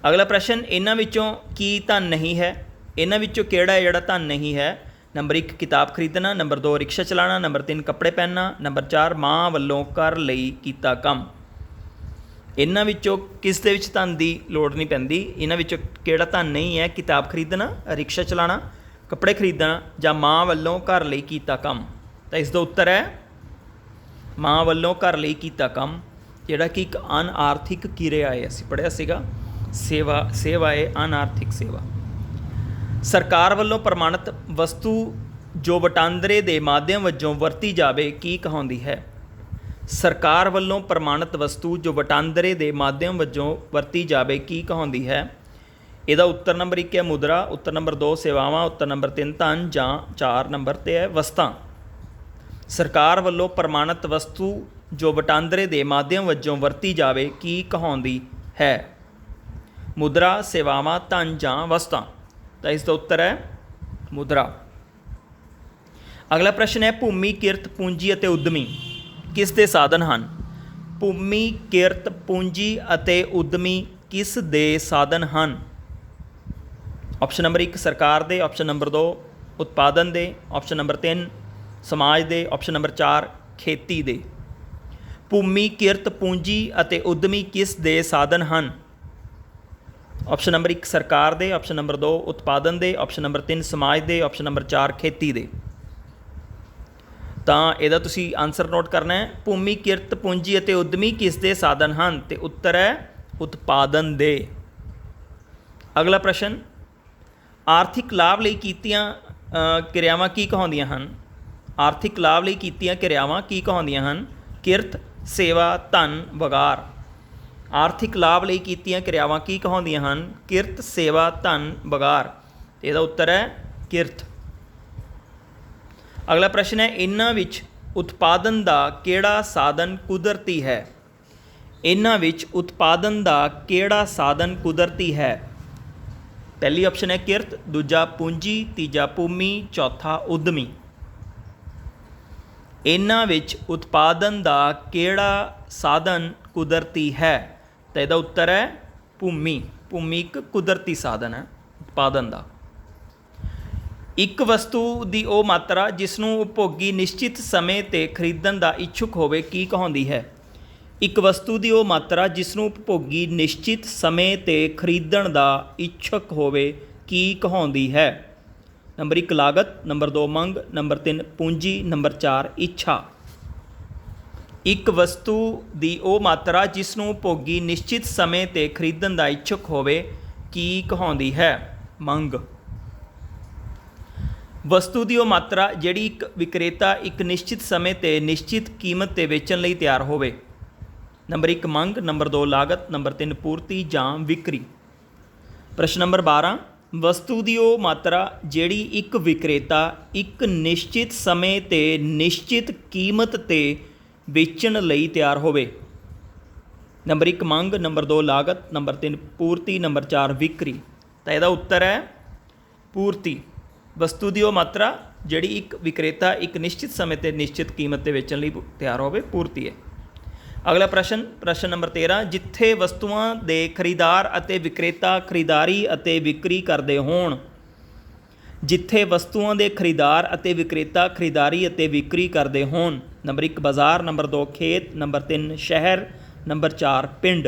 ਅਗਲਾ ਪ੍ਰਸ਼ਨ, ਇਹਨਾਂ ਵਿੱਚੋਂ ਕੀ ਧਨ ਨਹੀਂ ਹੈ। ਇਹਨਾਂ ਵਿੱਚੋਂ ਕਿਹੜਾ ਹੈ ਜਿਹੜਾ ਧਨ ਨਹੀਂ ਹੈ। ਨੰਬਰ 1 ਕਿਤਾਬ ਖਰੀਦਣਾ, ਨੰਬਰ 2 ਰਿਕਸ਼ਾ ਚਲਾਉਣਾ, ਨੰਬਰ 3 ਕੱਪੜੇ ਪਹਿਨਣਾ, ਨੰਬਰ 4 ਮਾਂ ਵੱਲੋਂ ਘਰ ਲਈ ਕੀਤਾ ਕੰਮ। ਇਹਨਾਂ ਵਿੱਚੋਂ ਕਿਸ ਦੇ ਵਿੱਚ ਧਨ ਦੀ ਲੋੜ ਨਹੀਂ ਪੈਂਦੀ। ਇਹਨਾਂ ਵਿੱਚੋਂ ਕਿਹੜਾ ਧਨ ਨਹੀਂ ਹੈ। ਕਿਤਾਬ ਖਰੀਦਣਾ, ਰਿਕਸ਼ਾ ਚਲਾਉਣਾ, ਕੱਪੜੇ ਖਰੀਦਣਾ ਜਾਂ ਮਾਂ ਵੱਲੋਂ ਘਰ ਲਈ ਕੀਤਾ ਕੰਮ। ਤਾਂ ਇਸ ਦਾ ਉੱਤਰ ਹੈ ਮਾਂ ਵੱਲੋਂ ਘਰ ਲਈ ਕੀਤਾ ਕੰਮ, ਜਿਹੜਾ ਕਿ ਇੱਕ ਅਨਆਰਥਿਕ ਕਿਰਿਆ ਹੈ। ਅਸੀਂ ਪੜ੍ਹਿਆ ਸੀਗਾ ਸੇਵਾ ਹੈ ਅਨਆਰਥਿਕ ਸੇਵਾ। ਸਰਕਾਰ ਵੱਲੋਂ ਪ੍ਰਮਾਣਿਤ ਵਸਤੂ ਜੋ ਵਟਾਂਦਰੇ ਦੇ ਮਾਧਿਅਮ ਵਜੋਂ ਵਰਤੀ ਜਾਵੇ ਕੀ ਕਹਾਉਂਦੀ ਹੈ। ਸਰਕਾਰ ਵੱਲੋਂ ਪ੍ਰਮਾਣਿਤ ਵਸਤੂ ਜੋ ਵਟਾਂਦਰੇ ਦੇ ਮਾਧਿਅਮ ਵਜੋਂ ਵਰਤੀ ਜਾਵੇ ਕੀ ਕਹਾਉਂਦੀ ਹੈ। ਇਹਦਾ ਉੱਤਰ ਨੰਬਰ 1 ਹੈ ਮੁਦਰਾ, ਉੱਤਰ ਨੰਬਰ 2 ਸੇਵਾਵਾਂ, ਉੱਤਰ ਨੰਬਰ 3 ਧਨ ਜਾਂ 4 ਨੰਬਰ 'ਤੇ ਹੈ ਵਸਤਾਂ। ਸਰਕਾਰ ਵੱਲੋਂ ਪ੍ਰਮਾਣਿਤ ਵਸਤੂ ਜੋ ਵਟਾਂਦਰੇ ਦੇ ਮਾਧਿਅਮ ਵਜੋਂ ਵਰਤੀ ਜਾਵੇ ਕੀ ਕਹਾਉਂਦੀ ਹੈ। ਮੁਦਰਾ, ਸੇਵਾਵਾਂ, ਧਨ ਜਾਂ ਵਸਤਾਂ। ਤਾਂ ਇਸ ਦਾ ਉੱਤਰ ਹੈ ਮੁਦਰਾ। ਅਗਲਾ ਪ੍ਰਸ਼ਨ ਹੈ ਭੂਮੀ, ਕਿਰਤ, ਪੂੰਜੀ ਅਤੇ ਉਦਮੀ ਕਿਸ ਦੇ ਸਾਧਨ ਹਨ। ਭੂਮੀ, ਕਿਰਤ, ਪੂੰਜੀ ਅਤੇ ਉਦਮੀ ਕਿਸ ਦੇ ਸਾਧਨ ਹਨ। ਆਪਸ਼ਨ ਨੰਬਰ 1 ਸਰਕਾਰ ਦੇ, ਆਪਸ਼ਨ ਨੰਬਰ 2 ਉਤਪਾਦਨ ਦੇ, ਆਪਸ਼ਨ ਨੰਬਰ 3 ਸਮਾਜ ਦੇ, ਆਪਸ਼ਨ ਨੰਬਰ 4 ਖੇਤੀ ਦੇ। ਭੂਮੀ, ਕਿਰਤ, ਪੂੰਜੀ ਅਤੇ ਉਦਮੀ ਕਿਸ ਦੇ ਸਾਧਨ ਹਨ। ਆਪਸ਼ਨ ਨੰਬਰ 1 ਸਰਕਾਰ ਦੇ, ਆਪਸ਼ਨ ਨੰਬਰ 2 ਉਤਪਾਦਨ ਦੇ, ਆਪਸ਼ਨ ਨੰਬਰ 3 ਸਮਾਜ ਦੇ, ਆਪਸ਼ਨ ਨੰਬਰ 4 ਖੇਤੀ ਦੇ। ਤਾਂ ਇਹਦਾ ਤੁਸੀਂ ਆਨਸਰ ਨੋਟ ਕਰਨਾ ਹੈ। ਭੂਮੀ, ਕਿਰਤ, ਪੂੰਜੀ ਅਤੇ ਉਦਮੀ ਕਿਸ ਦੇ ਸਾਧਨ ਹਨ ਅਤੇ ਉੱਤਰ ਹੈ ਉਤਪਾਦਨ ਦੇ। ਅਗਲਾ ਪ੍ਰਸ਼ਨ, ਆਰਥਿਕ ਲਾਭ ਲਈ ਕੀਤੀਆਂ ਕਿਰਿਆਵਾਂ ਕੀ ਕਹਾਉਂਦੀਆਂ ਹਨ। ਆਰਥਿਕ ਲਾਭ ਲਈ ਕੀਤੀਆਂ ਕਿਰਿਆਵਾਂ ਕੀ ਕਹਾਉਂਦੀਆਂ ਹਨ। ਕਿਰਤ, ਸੇਵਾ, ਧਨ, ਵਗਾਰ। ਆਰਥਿਕ ਲਾਭ ਲਈ ਕੀਤੀਆਂ ਕਿਰਿਆਵਾਂ ਕੀ ਕਹਾਉਂਦੀਆਂ ਹਨ। ਕਿਰਤ, ਸੇਵਾ, ਧਨ, ਵਗਾਰ। ਇਹਦਾ ਉੱਤਰ ਹੈ ਕਿਰਤ। ਅਗਲਾ ਪ੍ਰਸ਼ਨ ਹੈ ਇਹਨਾਂ ਵਿੱਚ ਉਤਪਾਦਨ ਦਾ ਕਿਹੜਾ ਸਾਧਨ ਕੁਦਰਤੀ ਹੈ। ਇਹਨਾਂ ਵਿੱਚ ਉਤਪਾਦਨ ਦਾ ਕਿਹੜਾ ਸਾਧਨ ਕੁਦਰਤੀ ਹੈ। ਪਹਿਲੀ ਆਪਸ਼ਨ ਹੈ ਕਿਰਤ, ਦੂਜਾ ਪੂੰਜੀ, ਤੀਜਾ ਭੂਮੀ, ਚੌਥਾ ਉਦਮੀ। ਇਹਨਾਂ ਵਿੱਚ ਉਤਪਾਦਨ ਦਾ ਕਿਹੜਾ ਸਾਧਨ ਕੁਦਰਤੀ ਹੈ। ਤਾਂ ਇਹਦਾ ਉੱਤਰ ਹੈ ਭੂਮੀ। ਭੂਮੀ ਇੱਕ ਕੁਦਰਤੀ ਸਾਧਨ ਹੈ ਉਤਪਾਦਨ ਦਾ। ਇੱਕ ਵਸਤੂ ਦੀ ਉਹ ਮਾਤਰਾ ਜਿਸ ਨੂੰ ਉਪਭੋਗੀ ਨਿਸ਼ਚਿਤ ਸਮੇਂ 'ਤੇ ਖਰੀਦਣ ਦਾ ਇੱਛੁਕ ਹੋਵੇ ਕੀ ਕਹਾਉਂਦੀ ਹੈ। ਇੱਕ ਵਸਤੂ ਦੀ ਉਹ ਮਾਤਰਾ ਜਿਸ ਨੂੰ ਉਪਭੋਗੀ ਨਿਸ਼ਚਿਤ ਸਮੇਂ 'ਤੇ ਖਰੀਦਣ ਦਾ ਇੱਛੁਕ ਹੋਵੇ ਕੀ ਕਹਾਉਂਦੀ ਹੈ। ਨੰਬਰ 1 ਲਾਗਤ, ਨੰਬਰ 2 ਮੰਗ, ਨੰਬਰ 3 ਪੂੰਜੀ, ਨੰਬਰ 4 ਇੱਛਾ। ਇੱਕ ਵਸਤੂ ਦੀ ਉਹ ਮਾਤਰਾ ਜਿਸ ਨੂੰ ਉਪਭੋਗੀ ਨਿਸ਼ਚਿਤ ਸਮੇਂ 'ਤੇ ਖਰੀਦਣ ਦਾ ਇੱਛੁਕ ਹੋਵੇ ਕੀ ਕਹਾਉਂਦੀ ਹੈ। ਮੰਗ। ਵਸਤੂ ਦੀ ਉਹ ਮਾਤਰਾ ਜਿਹੜੀ ਇੱਕ ਵਿਕਰੇਤਾ ਇੱਕ ਨਿਸ਼ਚਿਤ ਸਮੇਂ 'ਤੇ ਨਿਸ਼ਚਿਤ ਕੀਮਤ 'ਤੇ ਵੇਚਣ ਲਈ ਤਿਆਰ ਹੋਵੇ। ਨੰਬਰ 1 ਮੰਗ, ਨੰਬਰ 2 ਲਾਗਤ, ਨੰਬਰ 3 ਪੂਰਤੀ ਜਾਂ ਵਿਕਰੀ। ਪ੍ਰਸ਼ਨ ਨੰਬਰ 12, ਵਸਤੂ ਦੀ ਉਹ ਮਾਤਰਾ ਜਿਹੜੀ ਇੱਕ ਵਿਕਰੇਤਾ ਇੱਕ ਨਿਸ਼ਚਿਤ ਸਮੇਂ 'ਤੇ ਨਿਸ਼ਚਿਤ ਕੀਮਤ 'ਤੇ ਵੇਚਣ ਲਈ ਤਿਆਰ ਹੋਵੇ। ਨੰਬਰ 1 ਮੰਗ, ਨੰਬਰ 2 ਲਾਗਤ, ਨੰਬਰ 3 ਪੂਰਤੀ, ਨੰਬਰ 4 ਵਿਕਰੀ। ਤਾਂ ਇਹਦਾ ਉੱਤਰ ਹੈ ਪੂਰਤੀ। ਵਸਤੂ ਦੀ ਉਹ ਮਾਤਰਾ ਜਿਹੜੀ ਇੱਕ ਵਿਕਰੇਤਾ ਇੱਕ ਨਿਸ਼ਚਿਤ ਸਮੇਂ 'ਤੇ ਨਿਸ਼ਚਿਤ ਕੀਮਤ 'ਤੇ ਵੇਚਣ ਲਈ ਤਿਆਰ ਹੋਵੇ ਪੂਰਤੀ ਹੈ। ਅਗਲਾ ਪ੍ਰਸ਼ਨ, ਪ੍ਰਸ਼ਨ ਨੰਬਰ 13, ਜਿੱਥੇ ਵਸਤੂਆਂ ਦੇ ਖਰੀਦਾਰ ਅਤੇ ਵਿਕਰੇਤਾ ਖਰੀਦਾਰੀ ਅਤੇ ਵਿਕਰੀ ਕਰਦੇ ਹੋਣ। ਜਿੱਥੇ ਵਸਤੂਆਂ ਦੇ ਖਰੀਦਾਰ ਅਤੇ ਵਿਕਰੇਤਾ ਖਰੀਦਾਰੀ ਅਤੇ ਵਿਕਰੀ ਕਰਦੇ ਹੋਣ। ਨੰਬਰ 1 ਬਾਜ਼ਾਰ, ਨੰਬਰ 2 ਖੇਤ, ਨੰਬਰ 3 ਸ਼ਹਿਰ, ਨੰਬਰ 4 ਪਿੰਡ।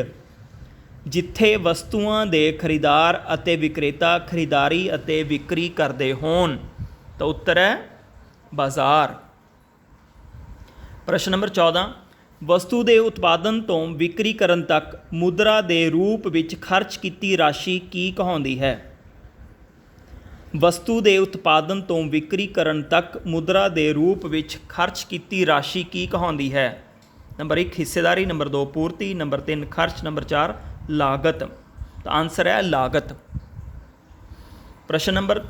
ਜਿੱਥੇ ਵਸਤੂਆਂ ਦੇ ਖਰੀਦਾਰ ਅਤੇ ਵਿਕਰੇਤਾ ਖਰੀਦਾਰੀ ਅਤੇ ਵਿਕਰੀ ਕਰਦੇ ਹੋਣ। ਤਾਂ ਉੱਤਰ ਹੈ ਬਾਜ਼ਾਰ। ਪ੍ਰਸ਼ਨ ਨੰਬਰ 14, ਵਸਤੂ ਦੇ ਉਤਪਾਦਨ ਤੋਂ ਵਿਕਰੀ ਕਰਨ ਤੱਕ ਮੁਦਰਾ ਦੇ ਰੂਪ ਵਿੱਚ ਖਰਚ ਕੀਤੀ ਰਾਸ਼ੀ ਕੀ ਕਹਾਉਂਦੀ ਹੈ। ਵਸਤੂ ਦੇ ਉਤਪਾਦਨ ਤੋਂ ਵਿਕਰੀ ਕਰਨ ਤੱਕ ਮੁਦਰਾ ਦੇ ਰੂਪ ਵਿੱਚ ਖਰਚ ਕੀਤੀ ਰਾਸ਼ੀ ਕੀ ਕਹਾਉਂਦੀ ਹੈ। ਨੰਬਰ 1 ਹਿੱਸੇਦਾਰੀ, ਨੰਬਰ 2 ਪੂਰਤੀ, ਨੰਬਰ 3 ਖਰਚ, ਨੰਬਰ 4 ਲਾਗਤ। ਤਾਂ ਆਨਸਰ ਹੈ ਲਾਗਤ। ਪ੍ਰਸ਼ਨ ਨੰਬਰ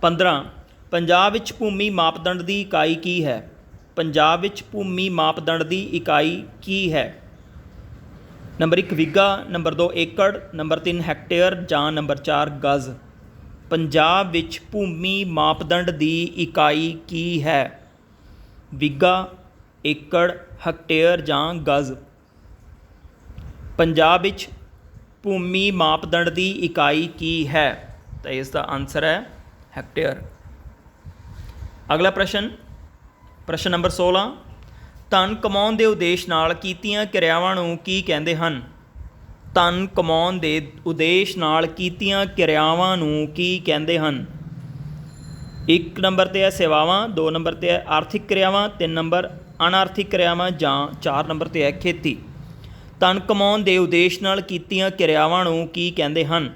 15, ਪੰਜਾਬ ਵਿੱਚ ਭੂਮੀ ਮਾਪਦੰਡ ਦੀ ਇਕਾਈ ਕੀ ਹੈ। ਪੰਜਾਬ ਵਿੱਚ ਭੂਮੀ ਮਾਪਦੰਡ ਦੀ ਇਕਾਈ ਕੀ ਹੈ। ਨੰਬਰ 1 ਵਿੱਘਾ, ਨੰਬਰ 2 ਏਕੜ, ਨੰਬਰ 3 ਹੈਕਟੇਅਰ ਜਾਂ ਨੰਬਰ 4 ਗਜ਼। पंजाब विच भूमि मापदंड की इकाई की है? विगा, एकड़, हेक्टेयर जां गज? पंजाब विच भूमि मापदंड की इकाई की है? तो इसका आंसर है हेक्टेयर। अगला प्रश्न, प्रश्न नंबर 16, धन कमाउण के उद्देश नाल कीतियां क्रियावां नूं की कहंदे हन? धन कमाउण के उद्देश नाल कीतियां क्रियावां नूं की कहंदे हन? 1 नंबर ते है सेवावां, 2 नंबर ते है आर्थिक क्रियावां, 3 नंबर अनार्थिक क्रियावां जां 4 नंबर ते है खेती। धन कमाउण के उद्देश नाल कीतियां क्रियावां नूं की कहंदे हन?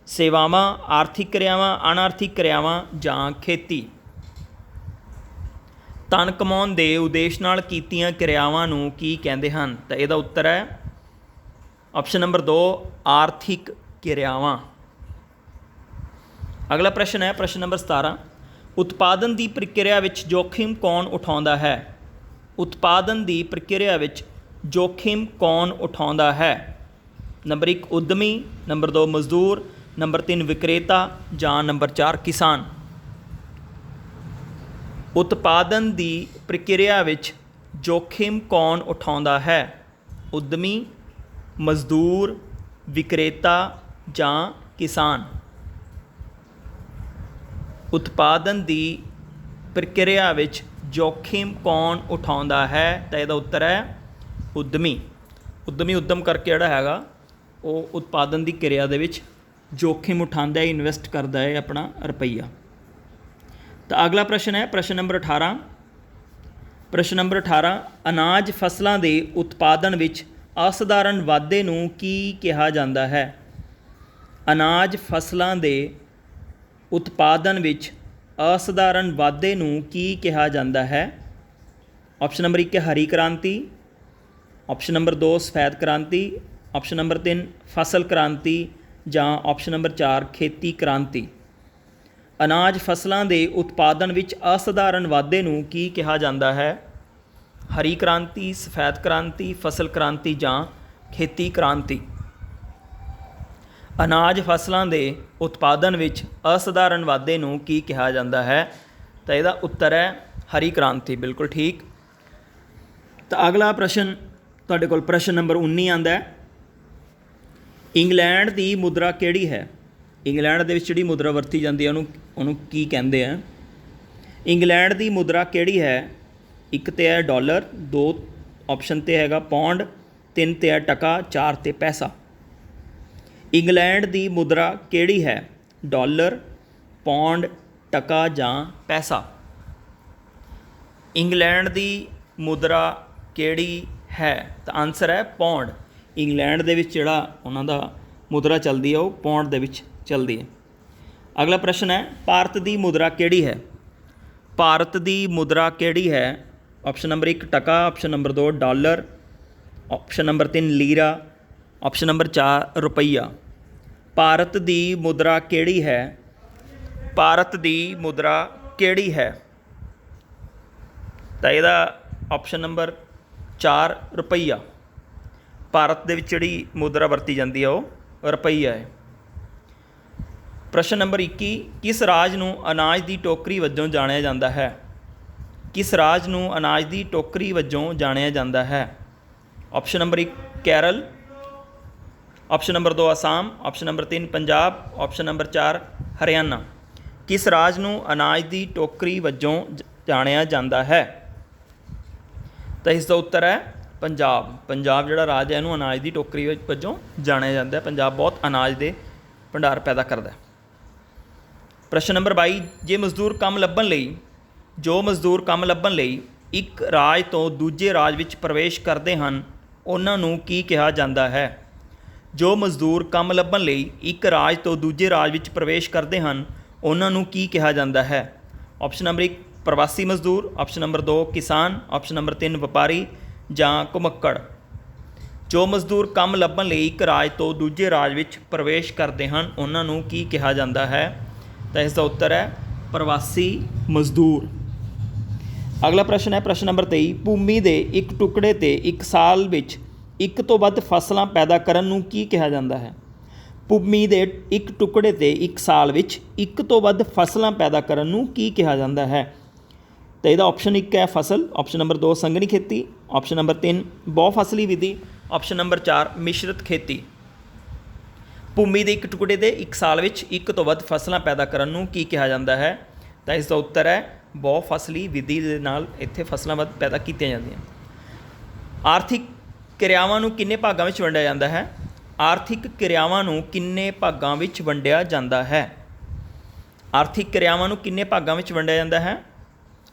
सेवावां, आर्थिक क्रियावां, अनार्थिक क्रियावां जां खेती। धन कमाउण के उद्देश नाल कीतियां क्रियावां नूं की कहंदे हन? तो इसदा उत्तर है ऑप्शन नंबर 2, आर्थिक क्रियावां। अगला प्रश्न है प्रश्न नंबर 17, उत्पादन की प्रक्रिया विच जोखिम कौन उठाउंदा है? उत्पादन की प्रक्रिया विच जोखिम कौन उठाउंदा है? नंबर 1 उद्यमी, नंबर 2 मजदूर, नंबर 3 विक्रेता जां नंबर 4 किसान। उत्पादन की प्रक्रिया विच जोखिम कौन उठाउंदा है? उद्यमी, मजदूर, विक्रेता जां किसान। उत्पादन की प्रक्रिया विच जोखिम कौन उठाउंदा है? तो इसदा उत्तर है उद्यमी। उद्यमी उद्यम करके जिहड़ा हैगा वो उत्पादन की क्रिया दे विच जोखिम उठांदा है, इन्वेस्ट करता है अपना रुपया। तो अगला प्रश्न है प्रश्न नंबर 18, प्रश्न नंबर 18, अनाज फसलों के उत्पादन विच असाधारण वाधे नूं की कहा जाता है? अनाज फसलों के उत्पादन विच असाधारण वाधे नूं की कहा जाता है? ऑप्शन नंबर 1 हरी क्रांति, ऑप्शन नंबर 2 सफेद क्रांति, ऑप्शन नंबर 3 फसल क्रांति जां ऑप्शन नंबर 4 खेती क्रांति। अनाज फसलों के उत्पादन विच असाधारण वाधे नूं की कहा जाता है? हरी क्रांति, सफेद क्रांति, फसल क्रांति जां खेती क्रांति। अनाज फसलों के उत्पादन विच असाधारण वाधे नूं की कहा जाता है? तो इसदा उत्तर है हरी क्रांति, बिल्कुल ठीक। तो अगला प्रश्न तुहाडे कोल प्रश्न नंबर 19 आंदा है, इंग्लैंड की मुद्रा किहड़ी है? इंग्लैंड दे विच जिहड़ी मुद्रा वरती जाती है उहनूं की कहंदे हैं? इंग्लैंड की मुद्रा किहड़ी है? 1 ते है डॉलर, 2 ऑप्शन ते हैगा पौंड, 3 ते है टका, 4 ते पैसा। इंग्लैंड की मुद्रा किहड़ी है? डॉलर, पौंड, टका जां पैसा। इंग्लैंड की मुद्रा किहड़ी है? तो आंसर है पौंड। इंग्लैंड दे विच जिहड़ा उन्हां दा मुद्रा चलती है वो पौंड दे विच चलती है। अगला प्रश्न है भारत की मुद्रा किहड़ी है? भारत की मुद्रा किहड़ी है? ऑप्शन नंबर 1 टका, option number 2 dollar, option number 3 lira, option number 4 रुपया। भारत की मुद्रा किहड़ी है? भारत की मुद्रा किहड़ी है? तो इसदा ऑप्शन नंबर 4 रुपया। भारत दे विच जिहड़ी मुद्रा वरती जाती है वो रुपया है। प्रश्न नंबर 21, किस राज नूं अनाज की टोकरी वजों जाणिया जाता है? किस राज नूं अनाज की टोकरी वजों जाणिया जाता है? Option number 1 Kerala, option number 2 Assam, option number 3 Punjab, option number 4 Haryana. किस राज नूं अनाज की टोकरी वजों जाणिया जाता है? तो इसका उत्तर है पंजाब। पंजाब जिहड़ा राज है इहनूं अनाज की टोकरी वजों जाणिया जाता है। पंजाब बहुत अनाज के भंडार पैदा करता है। प्रश्न नंबर 22, जे मजदूर काम लभण लई जो मजदूर काम लभण लई एक राज तो दूजे राज विच प्रवेश करते हैं उन्हां नूं की कहा जाता है? जो मजदूर काम लभण लई एक राज तो दूजे राज विच प्रवेश करते हैं उन्हां नूं की कहा जाता है? ऑप्शन नंबर 1 प्रवासी मजदूर, ऑप्शन नंबर 2 किसान, ऑप्शन नंबर 3 व्यापारी जां घुमक्कड़। जो मजदूर काम लभण लई एक राज तो दूजे राज विच प्रवेश करते हैं उन्हां नूं की कहा जाता है? तो इसका उत्तर है प्रवासी मजदूर। अगला प्रश्न है प्रश्न नंबर 23, भूमि के एक टुकड़े ते एक साल विच एक तो वध फसलां पैदा करन नूं की कहा जाता है? ਭੂਮੀ ਦੇ ਇੱਕ ਟੁਕੜੇ 'ਤੇ ਇੱਕ ਸਾਲ ਵਿੱਚ ਇੱਕ ਤੋਂ ਵੱਧ ਫਸਲਾਂ ਪੈਦਾ ਕਰਨ ਨੂੰ ਕੀ ਕਿਹਾ ਜਾਂਦਾ ਹੈ? ਤਾਂ ਇਹਦਾ ਆਪਸ਼ਨ 1 ਹੈ ਫਸਲ, ਆਪਸ਼ਨ ਨੰਬਰ 2 ਸੰਘਣੀ ਖੇਤੀ, ਆਪਸ਼ਨ ਨੰਬਰ 3 ਬਹੁਫਸਲੀ ਵਿਧੀ, ਆਪਸ਼ਨ ਨੰਬਰ 4 ਮਿਸ਼ਰਤ ਖੇਤੀ। ਭੂਮੀ ਦੇ ਇੱਕ ਟੁਕੜੇ ਦੇ ਇੱਕ ਸਾਲ ਵਿੱਚ ਇੱਕ ਤੋਂ ਵੱਧ ਫਸਲਾਂ ਪੈਦਾ ਕਰਨ ਨੂੰ ਕੀ ਕਿਹਾ ਜਾਂਦਾ ਹੈ? ਤਾਂ ਇਸ ਦਾ ਉੱਤਰ ਹੈ ਬਹੁਫਸਲੀ ਵਿਧੀ ਦੇ ਨਾਲ ਇੱਥੇ ਫਸਲਾਂ ਵੱਧ ਪੈਦਾ ਕੀਤੀਆਂ ਜਾਂਦੀਆਂ। ਆਰਥਿਕ ਕਿਰਿਆਵਾਂ ਨੂੰ ਕਿੰਨੇ ਭਾਗਾਂ ਵਿੱਚ ਵੰਡਿਆ ਜਾਂਦਾ ਹੈ? ਆਰਥਿਕ ਕਿਰਿਆਵਾਂ ਨੂੰ ਕਿੰਨੇ ਭਾਗਾਂ ਵਿੱਚ ਵੰਡਿਆ ਜਾਂਦਾ ਹੈ? ਆਰਥਿਕ ਕਿਰਿਆਵਾਂ ਨੂੰ ਕਿੰਨੇ ਭਾਗਾਂ ਵਿੱਚ ਵੰਡਿਆ ਜਾਂਦਾ ਹੈ?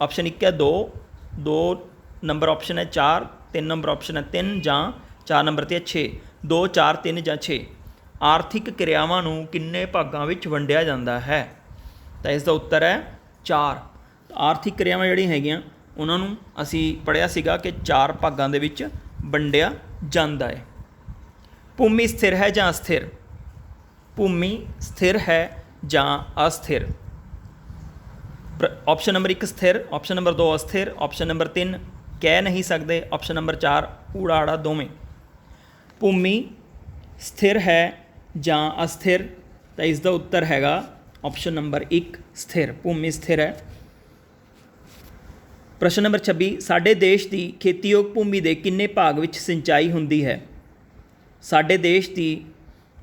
ਆਪਸ਼ਨ 1 ਹੈ 2 ਨੰਬਰ ਆਪਸ਼ਨ ਹੈ 4, 3 ਨੰਬਰ ਆਪਸ਼ਨ ਹੈ 3 ਜਾਂ 4 ਨੰਬਰ 'ਤੇ ਹੈ 6। 2, 4, 3 ਜਾਂ 6। ਆਰਥਿਕ ਕਿਰਿਆਵਾਂ ਨੂੰ ਕਿੰਨੇ ਭਾਗਾਂ ਵਿੱਚ ਵੰਡਿਆ ਜਾਂਦਾ ਹੈ? ਤਾਂ ਇਸ ਦਾ ਉੱਤਰ ਹੈ 4। ਆਰਥਿਕ ਕਿਰਿਆਵਾਂ ਜਿਹੜੀਆਂ ਹੈਗੀਆਂ ਉਹਨਾਂ ਨੂੰ ਅਸੀਂ ਪੜ੍ਹਿਆ ਸੀਗਾ ਕਿ 4 ਭਾਗਾਂ ਦੇ ਵਿੱਚ ਵੰਡਿਆ ਜਾਂਦਾ ਹੈ। ਭੂਮੀ ਸਥਿਰ ਹੈ ਜਾਂ ਅਸਥਿਰ? ਭੂਮੀ ਸਥਿਰ ਹੈ ਜਾਂ ਅਸਥਿਰ? ਆਪਸ਼ਨ ਨੰਬਰ 1 ਸਥਿਰ, ਆਪਸ਼ਨ ਨੰਬਰ 2 ਅਸਥਿਰ, ਆਪਸ਼ਨ ਨੰਬਰ 3 ਕਹਿ ਨਹੀਂ ਸਕਦੇ, ਆਪਸ਼ਨ ਨੰਬਰ 4 ਊੜਾ ਆੜਾ ਦੋਵੇਂ। ਭੂਮੀ ਸਥਿਰ ਹੈ ਜਾਂ ਅਸਥਿਰ? ਤਾਂ ਇਸ ਦਾ ਉੱਤਰ ਹੈਗਾ ਆਪਸ਼ਨ ਨੰਬਰ 1 ਸਥਿਰ। ਭੂਮੀ ਸਥਿਰ ਹੈ। ਪ੍ਰਸ਼ਨ ਨੰਬਰ 26 ਸਾਡੇ ਦੇਸ਼ ਦੀ ਖੇਤੀਯੋਗ ਭੂਮੀ ਦੇ ਕਿੰਨੇ ਭਾਗ ਵਿੱਚ ਸਿੰਚਾਈ ਹੁੰਦੀ ਹੈ? ਸਾਡੇ ਦੇਸ਼ ਦੀ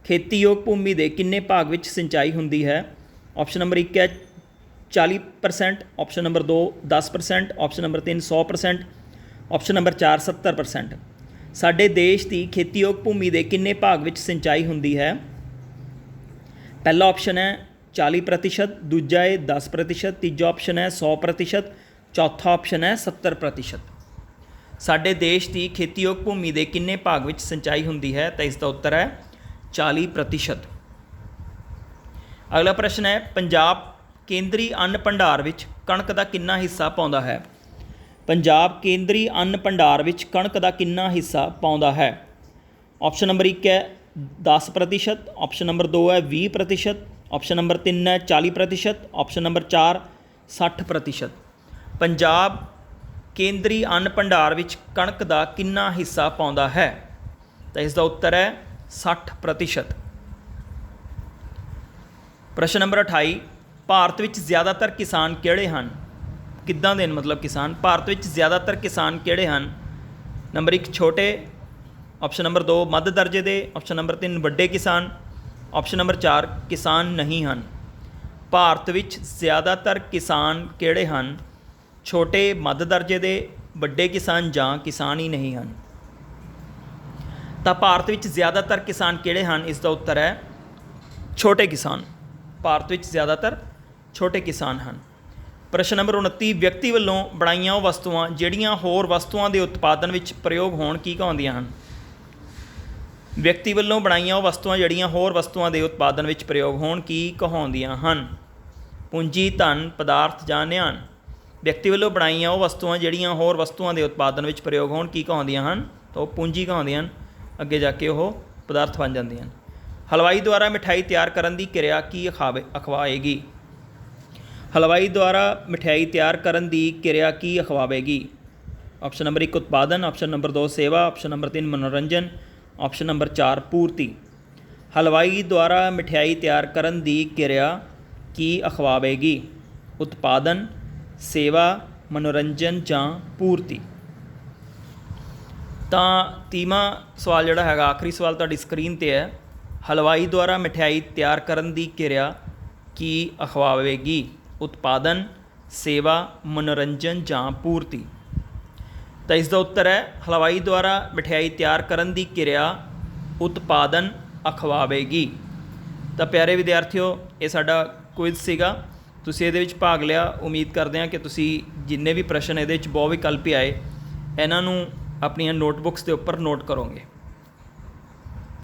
ਖੇਤੀਯੋਗ ਭੂਮੀ ਦੇ ਕਿੰਨੇ ਭਾਗ ਵਿੱਚ ਸਿੰਚਾਈ ਹੁੰਦੀ ਹੈ? ਆਪਸ਼ਨ ਨੰਬਰ 1 ਹੈ 40%, option number 2 10%, option number 3 100%, option number 4 70%। ਸਾਡੇ ਦੇਸ਼ ਦੀ ਖੇਤੀਯੋਗ ਭੂਮੀ ਦੇ ਕਿੰਨੇ ਭਾਗ ਵਿੱਚ ਸਿੰਚਾਈ ਹੁੰਦੀ ਹੈ? ਪਹਿਲਾ ਆਪਸ਼ਨ ਹੈ 40%, ਦੂਜਾ ਹੈ 10%, ਤੀਜਾ ਆਪਸ਼ਨ ਹੈ 100%, ਚੌਥਾ ਆਪਸ਼ਨ ਹੈ 70%। ਸਾਡੇ ਦੇਸ਼ ਦੀ ਖੇਤੀਯੋਗ ਭੂਮੀ ਦੇ ਕਿੰਨੇ ਭਾਗ ਵਿੱਚ ਸਿੰਚਾਈ ਹੁੰਦੀ ਹੈ? ਤਾਂ ਇਸ ਦਾ ਉੱਤਰ ਹੈ 40%। ਅਗਲਾ ਪ੍ਰਸ਼ਨ ਹੈ ਪੰਜਾਬ ਕੇਂਦਰੀ ਅੰਨ ਭੰਡਾਰ ਵਿੱਚ ਕਣਕ ਦਾ ਕਿੰਨਾ ਹਿੱਸਾ ਪਾਉਂਦਾ ਹੈ? ਪੰਜਾਬ ਕੇਂਦਰੀ ਅੰਨ ਭੰਡਾਰ ਵਿੱਚ ਕਣਕ ਦਾ ਕਿੰਨਾ ਹਿੱਸਾ ਪਾਉਂਦਾ ਹੈ? ਆਪਸ਼ਨ ਨੰਬਰ 1 ਹੈ 10%, ਆਪਸ਼ਨ ਨੰਬਰ 2 ਹੈ 20%, ਆਪਸ਼ਨ ਨੰਬਰ 3 ਹੈ 40%, ਆਪਸ਼ਨ ਨੰਬਰ 4 60%। ਪੰਜਾਬ ਕੇਂਦਰੀ ਅੰਨ ਭੰਡਾਰ ਵਿੱਚ ਕਣਕ ਦਾ ਕਿੰਨਾ ਹਿੱਸਾ ਪਾਉਂਦਾ ਹੈ? ਤਾਂ ਇਸ ਦਾ ਉੱਤਰ ਹੈ 60%। ਪ੍ਰਸ਼ਨ ਨੰਬਰ 28 ਭਾਰਤ ਵਿੱਚ ਜ਼ਿਆਦਾਤਰ ਕਿਸਾਨ ਕਿਹੜੇ ਹਨ? ਕਿੱਦਾਂ ਦੇ ਮਤਲਬ ਕਿਸਾਨ? ਭਾਰਤ ਵਿੱਚ ਜ਼ਿਆਦਾਤਰ ਕਿਸਾਨ ਕਿਹੜੇ ਹਨ? ਨੰਬਰ 1 ਛੋਟੇ, ਆਪਸ਼ਨ ਨੰਬਰ 2 ਮੱਧ ਦਰਜੇ ਦੇ, ਆਪਸ਼ਨ ਨੰਬਰ 3 ਵੱਡੇ ਕਿਸਾਨ, ਆਪਸ਼ਨ ਨੰਬਰ 4 ਕਿਸਾਨ ਨਹੀਂ ਹਨ। ਭਾਰਤ ਵਿੱਚ ਜ਼ਿਆਦਾਤਰ ਕਿਸਾਨ ਕਿਹੜੇ ਹਨ? ਛੋਟੇ, ਮੱਧ ਦਰਜੇ ਦੇ, ਵੱਡੇ ਕਿਸਾਨ ਜਾਂ ਕਿਸਾਨ ਹੀ ਨਹੀਂ ਹਨ। ਤਾਂ ਭਾਰਤ ਵਿੱਚ ਜ਼ਿਆਦਾਤਰ ਕਿਸਾਨ ਕਿਹੜੇ ਹਨ? ਇਸ ਦਾ ਉੱਤਰ ਹੈ ਛੋਟੇ ਕਿਸਾਨ। ਭਾਰਤ ਵਿੱਚ ਜ਼ਿਆਦਾਤਰ ਛੋਟੇ ਕਿਸਾਨ ਹਨ। ਪ੍ਰਸ਼ਨ ਨੰਬਰ 29 ਵਿਅਕਤੀ ਵੱਲੋਂ ਬਣਾਈਆਂ ਉਹ ਵਸਤੂਆਂ ਜਿਹੜੀਆਂ ਹੋਰ ਵਸਤੂਆਂ ਦੇ ਉਤਪਾਦਨ ਵਿੱਚ ਪ੍ਰਯੋਗ ਹੋਣ ਕੀ ਕਹਾਉਂਦੀਆਂ ਹਨ? ਵਿਅਕਤੀ ਵੱਲੋਂ ਬਣਾਈਆਂ ਉਹ ਵਸਤੂਆਂ ਜਿਹੜੀਆਂ ਹੋਰ ਵਸਤੂਆਂ ਦੇ ਉਤਪਾਦਨ ਵਿੱਚ ਪ੍ਰਯੋਗ ਹੋਣ ਕੀ ਕਹਾਉਂਦੀਆਂ ਹਨ? ਪੂੰਜੀ, ਧਨ, ਪਦਾਰਥ ਜਾਂ ਨਿਆਣ। ਵਿਅਕਤੀ ਵੱਲੋਂ ਬਣਾਈਆਂ ਉਹ ਵਸਤੂਆਂ ਜਿਹੜੀਆਂ ਹੋਰ ਵਸਤੂਆਂ ਦੇ ਉਤਪਾਦਨ ਵਿੱਚ ਪ੍ਰਯੋਗ ਹੋਣ ਕੀ ਕਹਾਉਂਦੀਆਂ ਹਨ? ਤਾਂ ਉਹ ਪੂੰਜੀ ਕਹਾਉਂਦੀਆਂ ਹਨ। ਅੱਗੇ ਜਾ ਕੇ ਉਹ ਪਦਾਰਥ ਬਣ ਜਾਂਦੀਆਂ ਹਨ। ਹਲਵਾਈ ਦੁਆਰਾ ਮਿਠਾਈ ਤਿਆਰ ਕਰਨ ਦੀ ਕਿਰਿਆ ਕੀ ਅਖਵਾਏਗੀ? ਹਲਵਾਈ ਦੁਆਰਾ ਮਿਠਾਈ ਤਿਆਰ ਕਰਨ ਦੀ ਕਿਰਿਆ ਕੀ ਅਖਵਾਵੇਗੀ? ਆਪਸ਼ਨ ਨੰਬਰ 1 ਉਤਪਾਦਨ, ਆਪਸ਼ਨ ਨੰਬਰ 2 ਸੇਵਾ, ਆਪਸ਼ਨ ਨੰਬਰ 3 ਮਨੋਰੰਜਨ, ਆਪਸ਼ਨ ਨੰਬਰ 4 ਪੂਰਤੀ। ਹਲਵਾਈ ਦੁਆਰਾ ਮਿਠਾਈ ਤਿਆਰ ਕਰਨ ਦੀ ਕਿਰਿਆ ਕੀ ਅਖਵਾਵੇਗੀ? ਉਤਪਾਦਨ, ਸੇਵਾ, ਮਨੋਰੰਜਨ ਜਾਂ ਪੂਰਤੀ। ਤਾਂ 30ਵਾਂ ਸਵਾਲ ਜਿਹੜਾ ਹੈਗਾ ਆਖਰੀ ਸਵਾਲ ਤੁਹਾਡੀ ਸਕਰੀਨ 'ਤੇ ਹੈ। ਹਲਵਾਈ ਦੁਆਰਾ ਮਿਠਾਈ ਤਿਆਰ ਕਰਨ ਦੀ ਕਿਰਿਆ ਕੀ ਅਖਵਾਵੇਗੀ? ਉਤਪਾਦਨ, ਸੇਵਾ, ਮਨੋਰੰਜਨ ਜਾਂ ਪੂਰਤੀ। ਤਾਂ ਇਸ ਦਾ ਉੱਤਰ ਹੈ ਹਲਵਾਈ ਦੁਆਰਾ ਮਿਠਾਈ ਤਿਆਰ ਕਰਨ ਦੀ ਕਿਰਿਆ ਉਤਪਾਦਨ ਅਖਵਾਵੇਗੀ। ਤਾਂ ਪਿਆਰੇ ਵਿਦਿਆਰਥੀਓ, ਇਹ ਸਾਡਾ ਕੁਇਜ਼ ਸੀਗਾ। ਤੁਸੀਂ ਇਹਦੇ ਵਿੱਚ ਭਾਗ ਲਿਆ। ਉਮੀਦ ਕਰਦੇ ਹਾਂ ਕਿ ਤੁਸੀਂ ਜਿੰਨੇ ਵੀ ਪ੍ਰਸ਼ਨ ਇਹਦੇ ਵਿੱਚ ਬਹੁ ਵਿਕਲਪੀ ਆਏ ਇਹਨਾਂ ਨੂੰ ਆਪਣੀਆਂ ਨੋਟਬੁੱਕਸ ਦੇ ਉੱਪਰ ਨੋਟ ਕਰੋਗੇ।